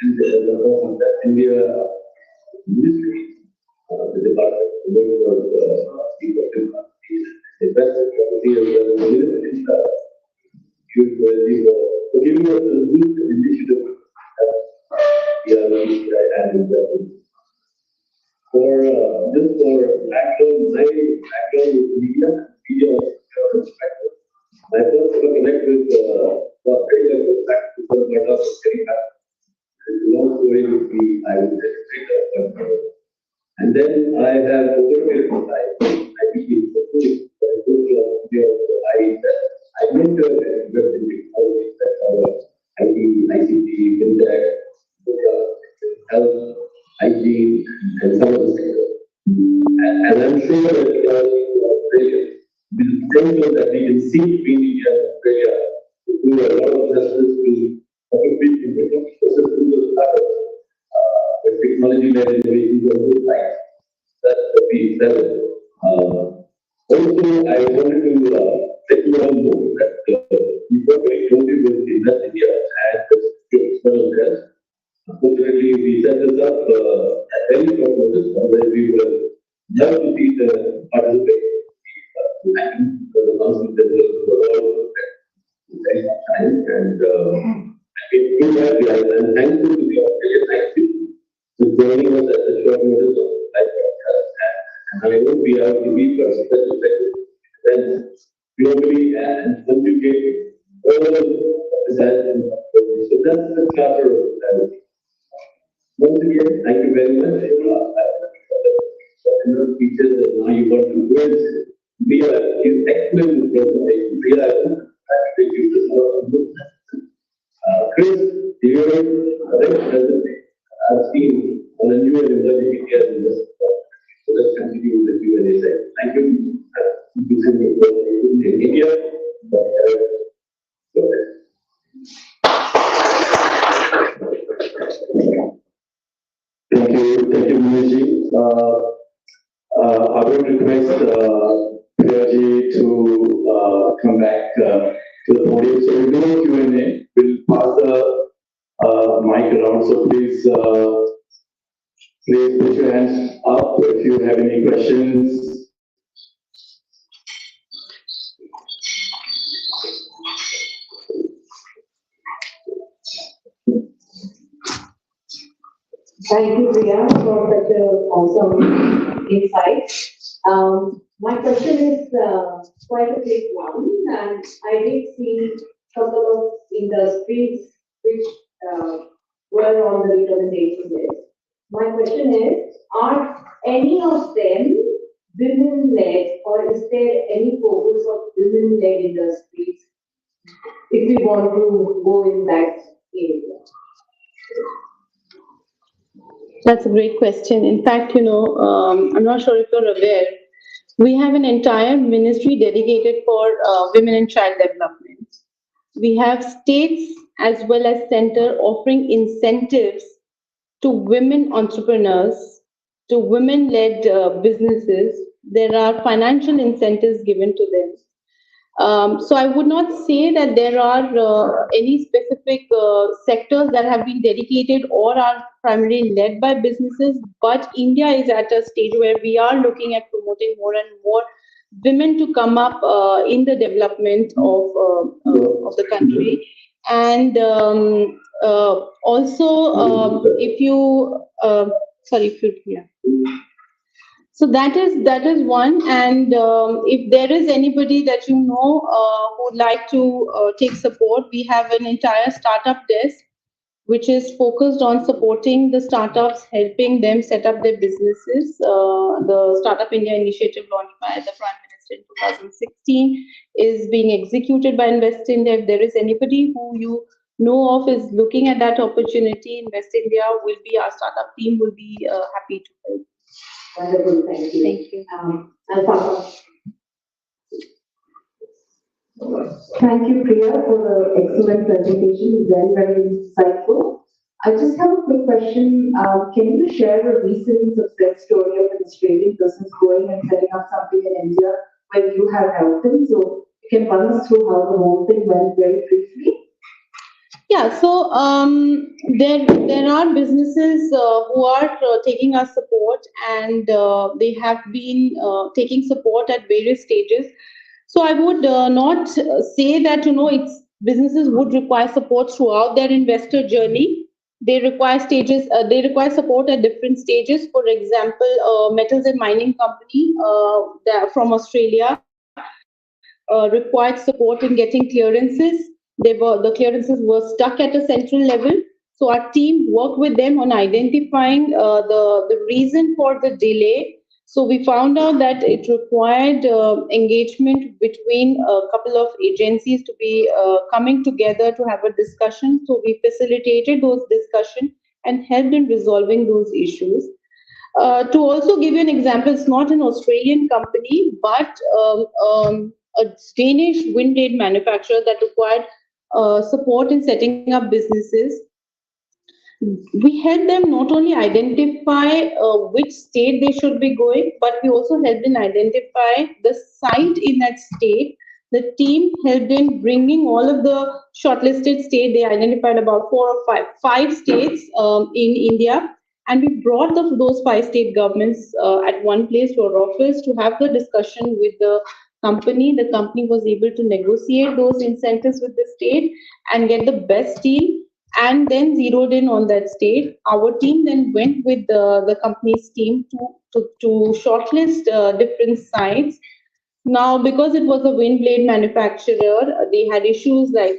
and the India Ministry, the Department of Investment Property as well as the Ministry for giving us a good initiative. For just for background, my background is media perspective. I first connect with Australia perspective because my love is getting back. It's a long story with me. I was a and then I have over a period of time, I became I mentored and invested in technology. IT, ICT, fintech, health, hygiene, and some of the sectors. And I'm sure that we are in Australia will ensure that we can see between India and Australia to do a lot of justice to compete in the ecosystem of startups, with technology-led innovations on both sides. That's the piece. Also, I wanted to let you all know that we work very closely with Invest India and the external affairs. Unfortunately, we set this up at very short notice, where we will love to see the participate. And the announcement that was all very much time, and we have and thankful to the Australian ICT for joining us at the short notice of live broadcast. And I hope we are to be participating events globally and contribute all of the that. So that's the charter of that. Once again, thank you very much. Teachers, and now you got to quiz. We are excellent presentation. We are Chris, you know, I've seen on a new and emerging media in this. So let's continue with the Q&A side. Thank you. Using the in India. Thank you, Muji. I would request Piocci to come back to the podium. So we'll do a Q&A. We'll pass the mic around. So please, please put your hands up if you have any questions. Thank you, Priya, for such an awesome insight. My question is quite a big one, and I did see a couple of industries which were on the recommendation list. My question is, are any of them women-led, or is there any focus of women-led industries if we want to go in that area? That's a great question. In fact, I'm not sure if you're aware, we have an entire ministry dedicated for women and child development. We have states as well as center offering incentives to women entrepreneurs, to women-led businesses. There are financial incentives given to them. So I would not say that there are any specific sectors that have been dedicated or are primarily led by businesses, but India is at a stage where we are looking at promoting more and more women to come up in the development of the country. And also, if you, so that is one. And if there is anybody that you know who would like to take support, we have an entire startup desk which is focused on supporting the startups, helping them set up their businesses. The Startup India initiative launched by the Prime Minister in 2016 is being executed by Invest India. If there is anybody who you know of is looking at that opportunity, Invest India will be, our startup team will be happy to help. Wonderful, thank you. Thank you. Alpha. Thank you, Priya, for the excellent presentation. Very, very insightful. I just have a quick question. Can you share a recent success story of an Australian person going and setting up something in India where you have helped them? So you can run us through how the whole thing went very briefly. Yeah, so there are businesses who are taking our support, and they have been taking support at various stages. So I would not say that it's businesses would require support throughout their investor journey. They require stages. They require support at different stages. For example, metals and mining company from Australia required support in getting clearances. The clearances were stuck at a central level. So our team worked with them on identifying the reason for the delay. So we found out that it required engagement between a couple of agencies to be coming together to have a discussion. So we facilitated those discussions and helped in resolving those issues. To also give you an example, it's not an Australian company, but a Danish wind blade manufacturer that required support in setting up businesses. We help them not only identify which state they should be going, but we also help them identify the site in that state. The team helped in bringing all of the shortlisted states. They identified about five states in India, and we brought those five state governments at one place to our office to have the discussion with the company. The company was able to negotiate those incentives with the state and get the best deal and then zeroed in on that state. Our team then went with the company's team to shortlist different sites. Now, because it was a wind blade manufacturer, they had issues like,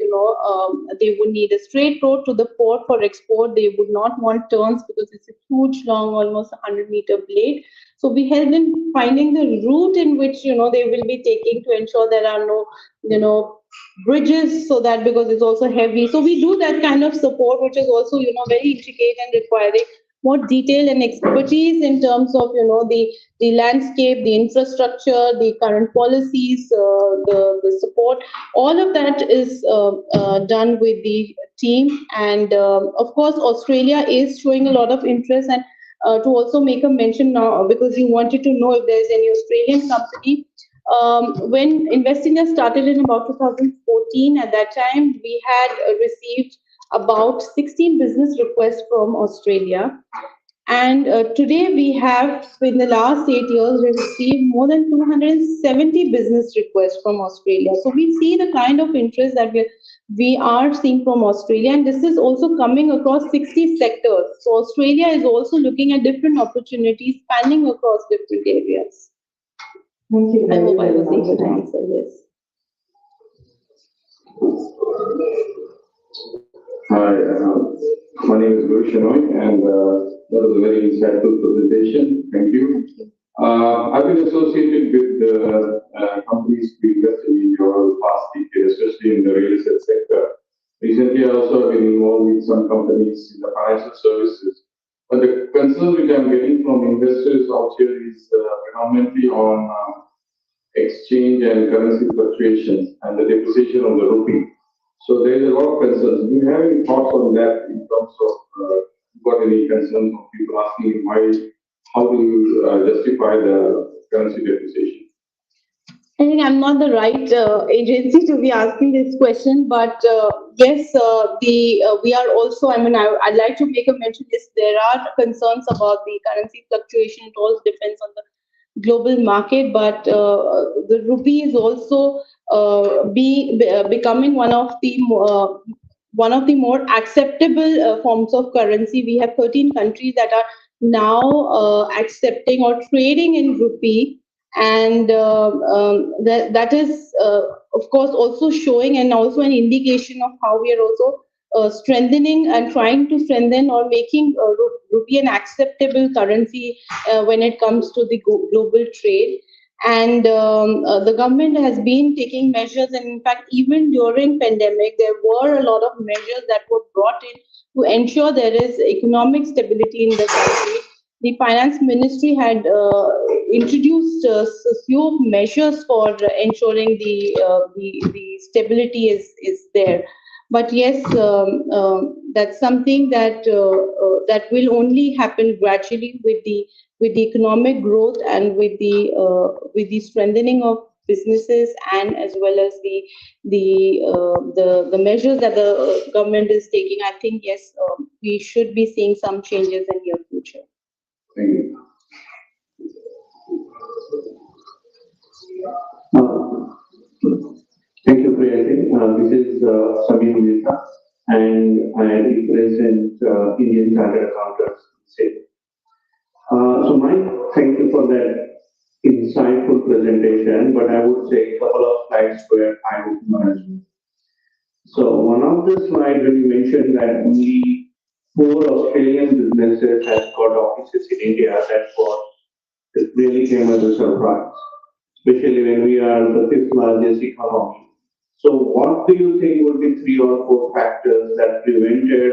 they would need a straight road to the port for export. They would not want turns because it's a huge, long, almost 100-meter blade. So we helped in finding the route in which, they will be taking to ensure there are no, bridges, so that because it's also heavy. So we do that kind of support, which is also, very intricate and requiring more detail and expertise in terms of, the landscape, the infrastructure, the current policies, the support. All of that is done with the team. And of course, Australia is showing a lot of interest. And to also make a mention now, because you wanted to know if there's any Australian company. When Investindia started in about 2014, at that time, we had received about 16 business requests from Australia. And today we have, in the last 8 years, we received more than 270 business requests from Australia. So we see the kind of interest that we are seeing from Australia, and this is also coming across 60 sectors. So Australia is also looking at different opportunities spanning across different areas. Thank you. I hope I was able to answer this. Hi, my name is Guru Shenoy, and that was a very insightful presentation. Thank you. I've been associated with the companies we invested in your past decade, especially in the real estate sector. Recently, I also have been involved with some companies in the financial services. But the concern which I'm getting from investors out here is predominantly on exchange and currency fluctuations and the depreciation of the rupee. So there is a lot of concerns. Do you have any thoughts on that in terms of got any concerns from people asking why, how do you justify the currency depreciation? I think I'm not the right agency to be asking this question, but yes, we are also. I mean, I'd like to make a mention. Yes, there are concerns about the currency fluctuation. It all depends on the global market, but the rupee is also becoming one of the more acceptable forms of currency. We have 13 countries that are now accepting or trading in rupee, and that is of course also showing and also an indication of how we are also strengthening and trying to strengthen or making rupee an acceptable currency when it comes to the global trade. And the government has been taking measures, and in fact, even during pandemic, there were a lot of measures that were brought in to ensure there is economic stability in the country. The finance ministry had introduced a few measures for ensuring the stability is there. But yes, that's something that that will only happen gradually with the economic growth and with the strengthening of businesses, and as well as the measures that the government is taking. I think yes, we should be seeing some changes in near future. Thank you. Thank you, Priyanka. This is Samir Mehta, and I represent Indian Chartered Accountants. So, Mike, thank you for that insightful presentation, but I would say a couple of slides where I would merge. So, one of the slides where you mentioned that only 4 Australian businesses have got offices in India, that was It really came as a surprise, especially when we are the fifth largest economy. So what do you think would be 3 or 4 factors that prevented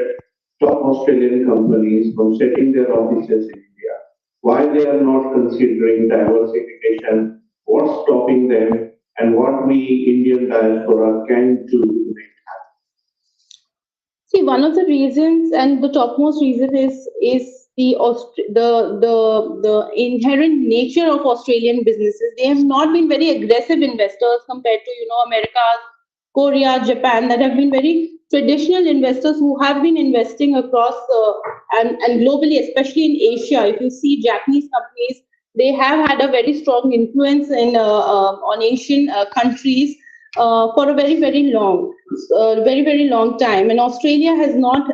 top Australian companies from setting their offices in India? Why they are not considering diversification? What's stopping them? And what we Indian diaspora can do to make it happen? See, one of the reasons and the topmost reason is the inherent nature of Australian businesses. They have not been very aggressive investors compared to America, Korea, Japan, that have been very traditional investors who have been investing across and globally, especially in Asia. If you see Japanese companies, they have had a very strong influence in on Asian countries for a very very long time. And Australia has not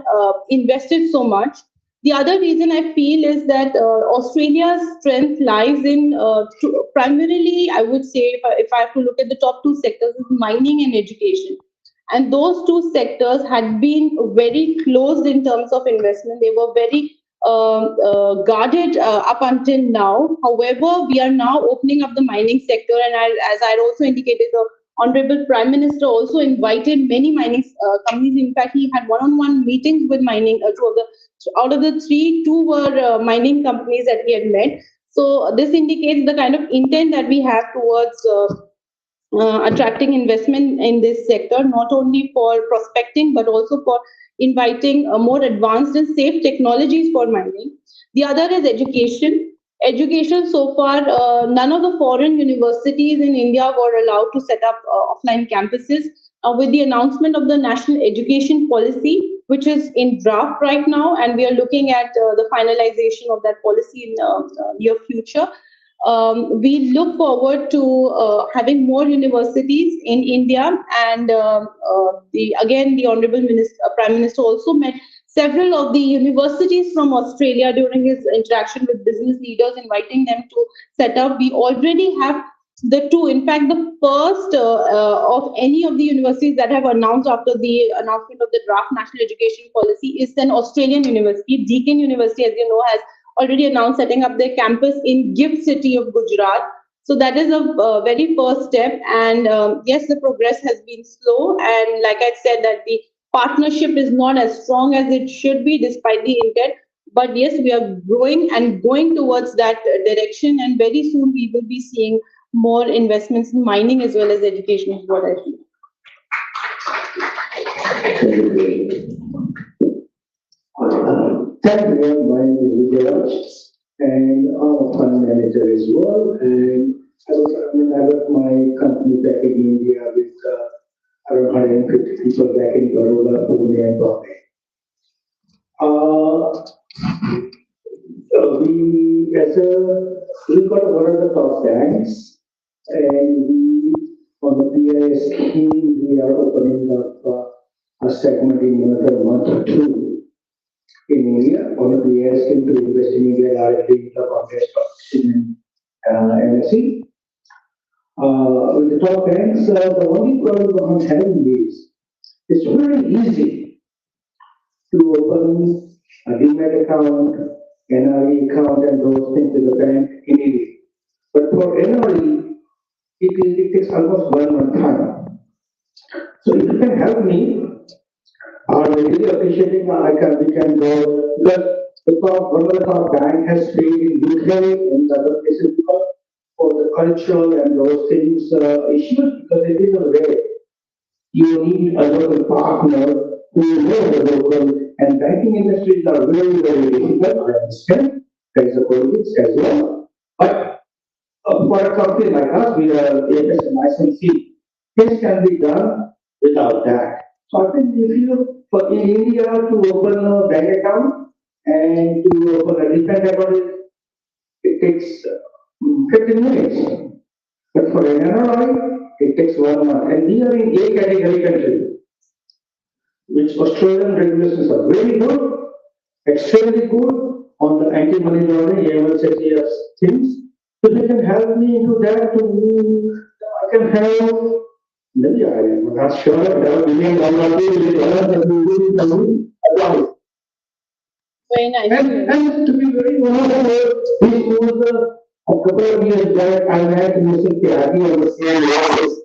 invested so much. The other reason I feel is that Australia's strength lies in primarily, I would say, if I have to look at the top 2 sectors, is mining and education. And those 2 sectors had been very closed in terms of investment. They were very guarded up until now. However, we are now opening up the mining sector, and as I also indicated, the Honorable Prime Minister also invited many mining companies. In fact, he had one-on-one meetings with mining. Out of the 3, 2 were mining companies that he had met. So this indicates the kind of intent that we have towards attracting investment in this sector, not only for prospecting, but also for inviting more advanced and safe technologies for mining. The other is education. Education, so far, none of the foreign universities in India were allowed to set up offline campuses. With the announcement of the National Education Policy, which is in draft right now, and we are looking at the finalization of that policy in near future. We look forward to having more universities in India, and the Honorable Prime Minister also met several of the universities from Australia during his interaction with business leaders, inviting them to set up. We already have the 2, in fact, the first of any of the universities that have announced after the announcement of the draft National Education Policy is an Australian university. Deakin University, as you know, has already announced setting up their campus in Gift City of Gujarat. So that is a very first step. And yes, the progress has been slow. And like I said, that the partnership is not as strong as it should be, despite the intent. But yes, we are growing and going towards that direction. And very soon we will be seeing more investments in mining as well as education, is what I feel. Thank you. My name is Vijay, and I'm a fund manager as well. And I got my company back in India with around 150 people back in Baroda, Pune, and Bombay. We got one of the top banks, and we, on the PIS scheme, we are opening up a segment in another month or 2 in India. One of the PIS scheme to invest in India directly in the Bombay Stock Exchange and NSE. With the top banks, the only problem I'm having is it's very easy to open a demat account, NRE account, and those things with the bank in India. But for NRE, it takes almost 1 month time. So if you can help me, I am really appreciating we can go, because one of the top bank has failed in UK and other places because for the culture and those things issues, because it is a way you need a local partner who knows the local, and banking industries are very, very difficult. I understand there is a politics as well. But for a company like us, we are AFS and licensee. This can be done without that. So I think if you, for in India to open a bank account and to open a different account, it takes 15 minutes. But for an NRI, it takes 1 month. And we are in A category country, which Australian regulations are very good, extremely good on the anti-money laundering, AML things. So they can help me into that I can have, maybe I'm not sure, Very nice. and to be very honest, this was A couple of years back, I met Mr. Tyagi on the same office.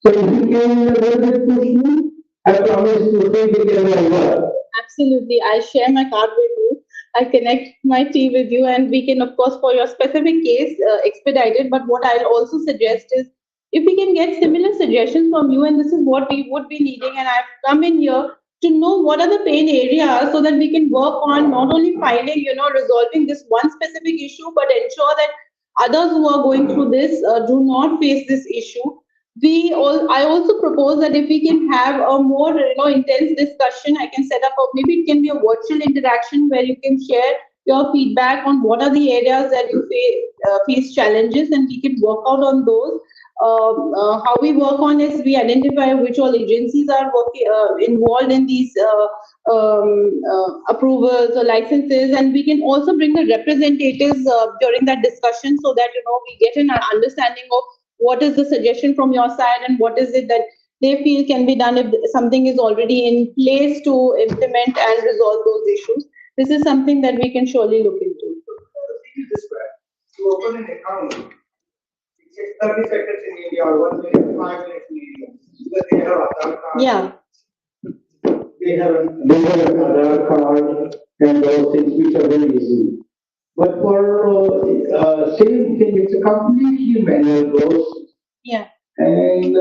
So if you can a little bit push me, I promise to take it in my work. Absolutely. I share my card with you. I connect my team with you, and we can, of course, for your specific case, expedite it. But what I'll also suggest is if we can get similar suggestions from you, and this is what we would be needing, and I've come in here to know what are the pain areas so that we can work on not only finding, resolving this one specific issue, but ensure that others who are going through this do not face this issue. I also propose that if we can have a more intense discussion, I can set up, or maybe it can be a virtual interaction where you can share your feedback on what are the areas that you face challenges, and we can work out on those. How we work on is we identify which all agencies are working involved in these approvals or licenses, and we can also bring the representatives during that discussion so that we get an understanding of what is the suggestion from your side and what is it that they feel can be done if something is already in place to implement and resolve those issues. This is something that we can surely look into. This way, to open an account, it takes 30 seconds in India or 1 minute, 5 minutes in India. Because they have Aadhaar card. Yeah. They have an Aadhaar card and those things which are very easy. But for same thing, it's a completely manual process. Yeah. And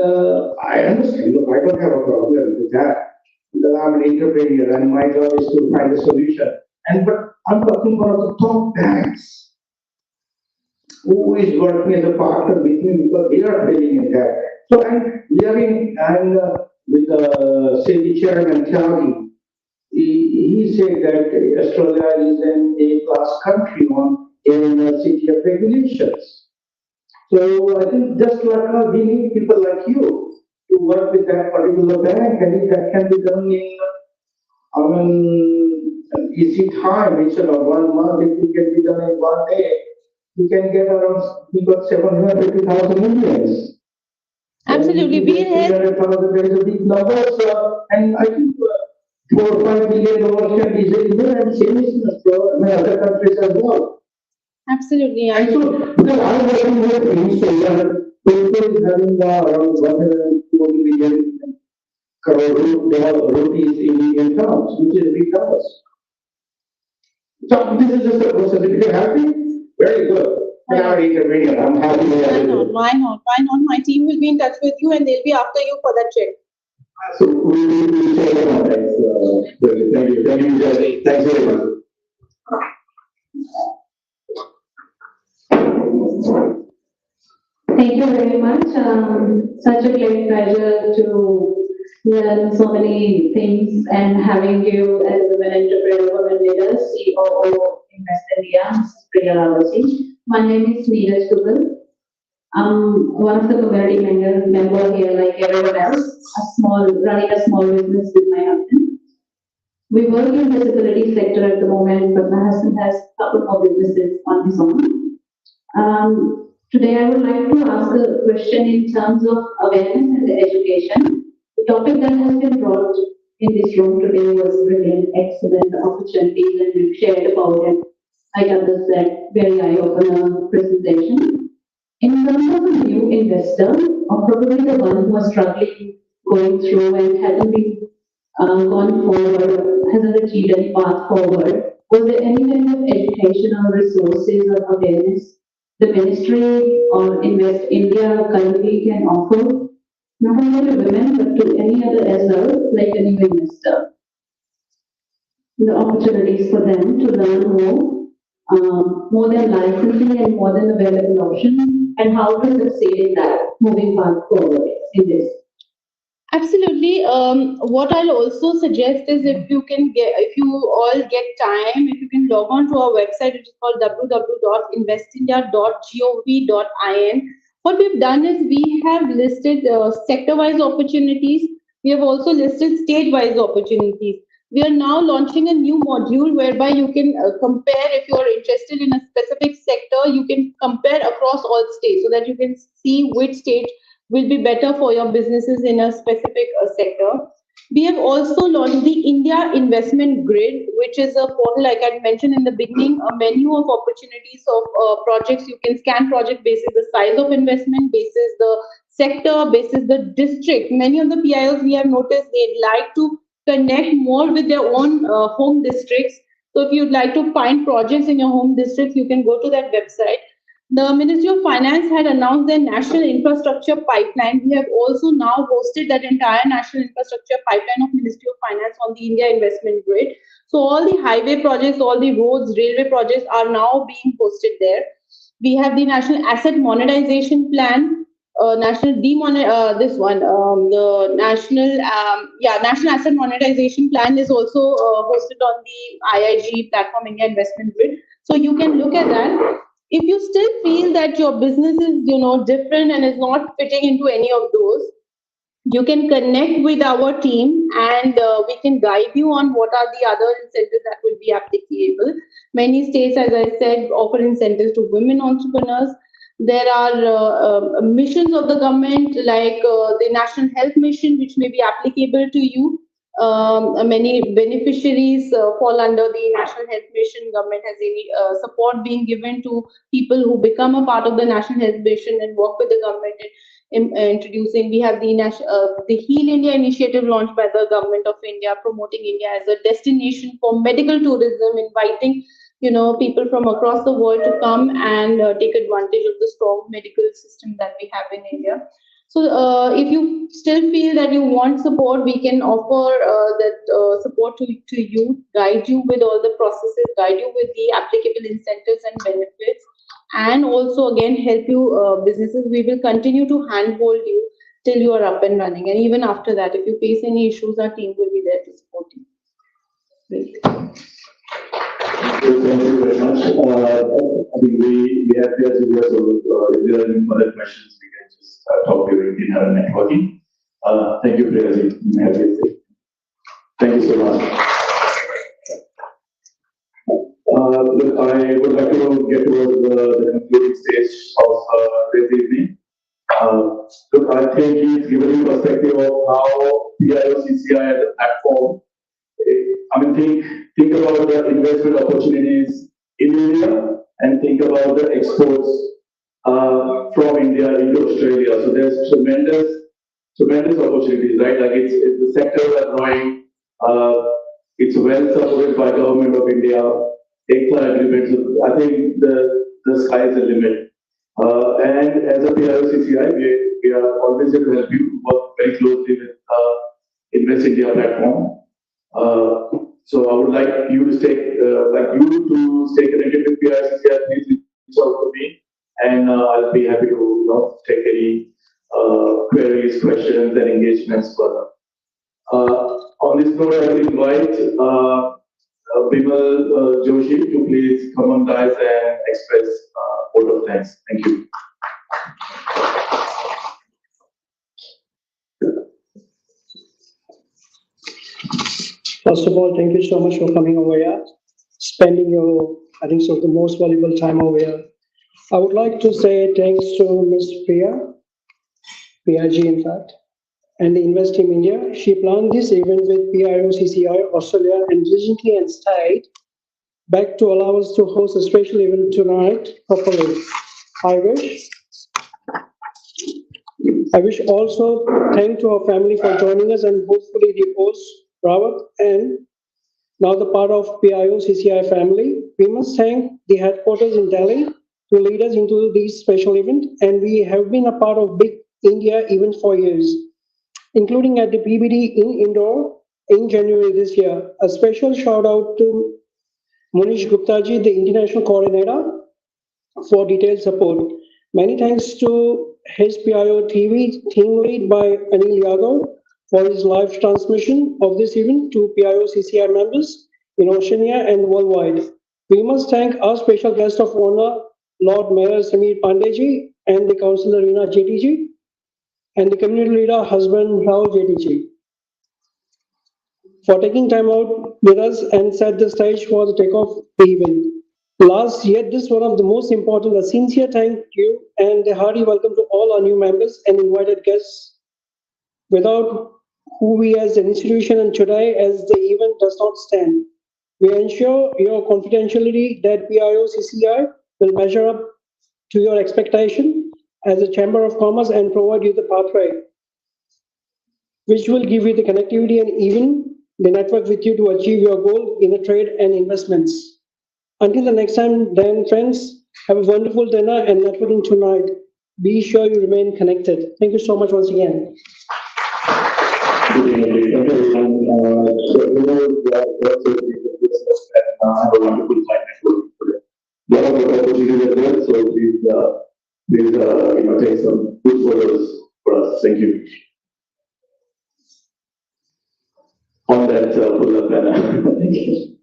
I understand, look, I don't have a problem with that. Because I'm an entrepreneur and my job is to find a solution. But I'm talking about the top banks who is working as a partner with me because they are failing in that. So I'm with say the chairman Tyagi. He said that Australia is an A-class country on city of regulations. So I think just like we need people like you to work with that particular bank, and if that can be done in an easy time instead of 1 month, if it can be done in 1 day, we can get around, we got 750,000 Indians. Absolutely. We have 300,000, there is a big number, and I think 4 or 5 billion dollars can easily do, and same is in other countries as well. absolutely. And so, because I'm working with Venezuela, people is having around 140 million crore rupees in Indian terms, which is big numbers. So this is just a process. If you're happy, very good. And I'm an entrepreneur. I'm happy with Why everything. not? Why not? Why not? My team will be in touch with you, and they'll be after you for that check. So we share the contacts. Thank you. Thank you, Jay. Thanks very much. Thank you very much. Such a great pleasure to learn so many things and having you as a women entrepreneur, women leader, COO Invest India, Mrs. Priya Ravasi. My name is Neeraj Dubal. I'm one of the community member here, like everyone else, running a small business with my husband. We work in the disability sector at the moment, but my husband has a couple more businesses on his own. Today, I would like to ask a question in terms of awareness and education. The topic that has been brought in this room today was brilliant, excellent opportunities, and we've shared about it. Like others said, very eye-opener presentation. In terms of a new investor, or probably the one who is struggling, going through and hasn't been gone forward, hasn't achieved any path forward, was there any kind of education or resources or awareness the ministry or Invest India currently can offer, not only to women, but to any other as well, like a new investor? The opportunities for them to learn more than licensing and more than available options, and how to succeed in that, moving path forward in this. Absolutely. What I'll also suggest is if you all get time, if you can log on to our website, which is called www.investindia.gov.in. What we've done is we have listed sector-wise opportunities. We have also listed state-wise opportunities. We are now launching a new module whereby you can compare, if you are interested in a specific sector, you can compare across all states so that you can see which state will be better for your businesses in a specific sector. We have also launched the India Investment Grid, which is a portal, like I mentioned in the beginning, a menu of opportunities of projects. You can scan project basis the size of investment, basis the sector, basis the district. Many of the PIOs we have noticed they'd like to connect more with their own home districts. So if you'd like to find projects in your home district, you can go to that website. The Ministry of Finance had announced their national infrastructure pipeline. We have also now hosted that entire national infrastructure pipeline of Ministry of Finance on the India Investment Grid. So all the highway projects, all the roads, railway projects are now being hosted there. We have the National Asset Monetization Plan, National this one, the National Asset Monetization Plan is also hosted on the IIG platform, India Investment Grid. So you can look at that. If you still feel that your business is, different and is not fitting into any of those, you can connect with our team and we can guide you on what are the other incentives that will be applicable. Many states, as I said, offer incentives to women entrepreneurs. There are missions of the government like the National Health Mission, which may be applicable to you. Many beneficiaries fall under the National Health Mission. Government has any support being given to people who become a part of the National Health Mission and work with the government in introducing. We have the Heal India initiative launched by the Government of India, promoting India as a destination for medical tourism, inviting people from across the world to come and take advantage of the strong medical system that we have in India. So if you still feel that you want support, we can offer that support to you, guide you with all the processes, guide you with the applicable incentives and benefits, and also again help you businesses. We will continue to handhold you till you are up and running. And even after that, if you face any issues, our team will be there to support you. Great. Thank you very much. I think we have here, so if there are any further questions, we can just talk during dinner and networking. Thank you, Priyaji. Thank you so much. Look, I would like to get towards the concluding stage of this evening. Look, I think he's given you perspective of how PIOCCI as a platform. I mean, think about the investment opportunities in India and think about the exports from India into Australia. So there's tremendous opportunities, right? Like it's the sectors are growing. It's well supported by Government of India. Extra agreements. So I think the sky is the limit. And as a PIOCCI, we are always here to help you, work very closely with Invest India platform. So I would like you to stay connected with PIOCCI. Please reach out to me, and I'll be happy to take any queries, questions, and engagements further. On this note, I will invite Bimal Joshi to please come on guys and express vote of thanks. Thank you. First of all, thank you so much for coming over here, spending your, I think so, the most valuable time over here. I would like to say thanks to Ms. PIG in fact, and the Invest Team India. She planned this event with PIOCCI Australia and recently and stayed back to allow us to host a special event tonight properly. I wish also thank to our family for joining us and hopefully the host, Rawat, and now the part of PIOCCI family. We must thank the headquarters in Delhi to lead us into this special event, and we have been a part of Big India event for years, including at the PBD in Indore in January this year. A special shout out to Munish Guptaji, the international coordinator, for detailed support. Many thanks to his PIO TV team lead by Anil Yadav for his live transmission of this event to PIOCCI members in Oceania and worldwide. We must thank our special guest of honor, Lord Mayor Samir Pandeyji, and the Councillor Reena Jetiji, and the community leader, husband Rao Jetiji, for taking time out with us and set the stage for the takeoff the event. Last, yet this one of the most important, a sincere thank you and a hearty welcome to all our new members and invited guests, without who we as an institution and today as the event does not stand. We ensure your confidentiality that PIOCCI will measure up to your expectation as a Chamber of Commerce and provide you the pathway, which will give you the connectivity and even the network with you to achieve your goal in a trade and investments. Until the next time, then friends, have a wonderful dinner and networking tonight. Be sure you remain connected. Thank you so much once again. Good evening, everyone. So, have a wonderful time today. There are good opportunities as well, so please, take some good photos for us. Thank you. On that pull-up banner. Thank you.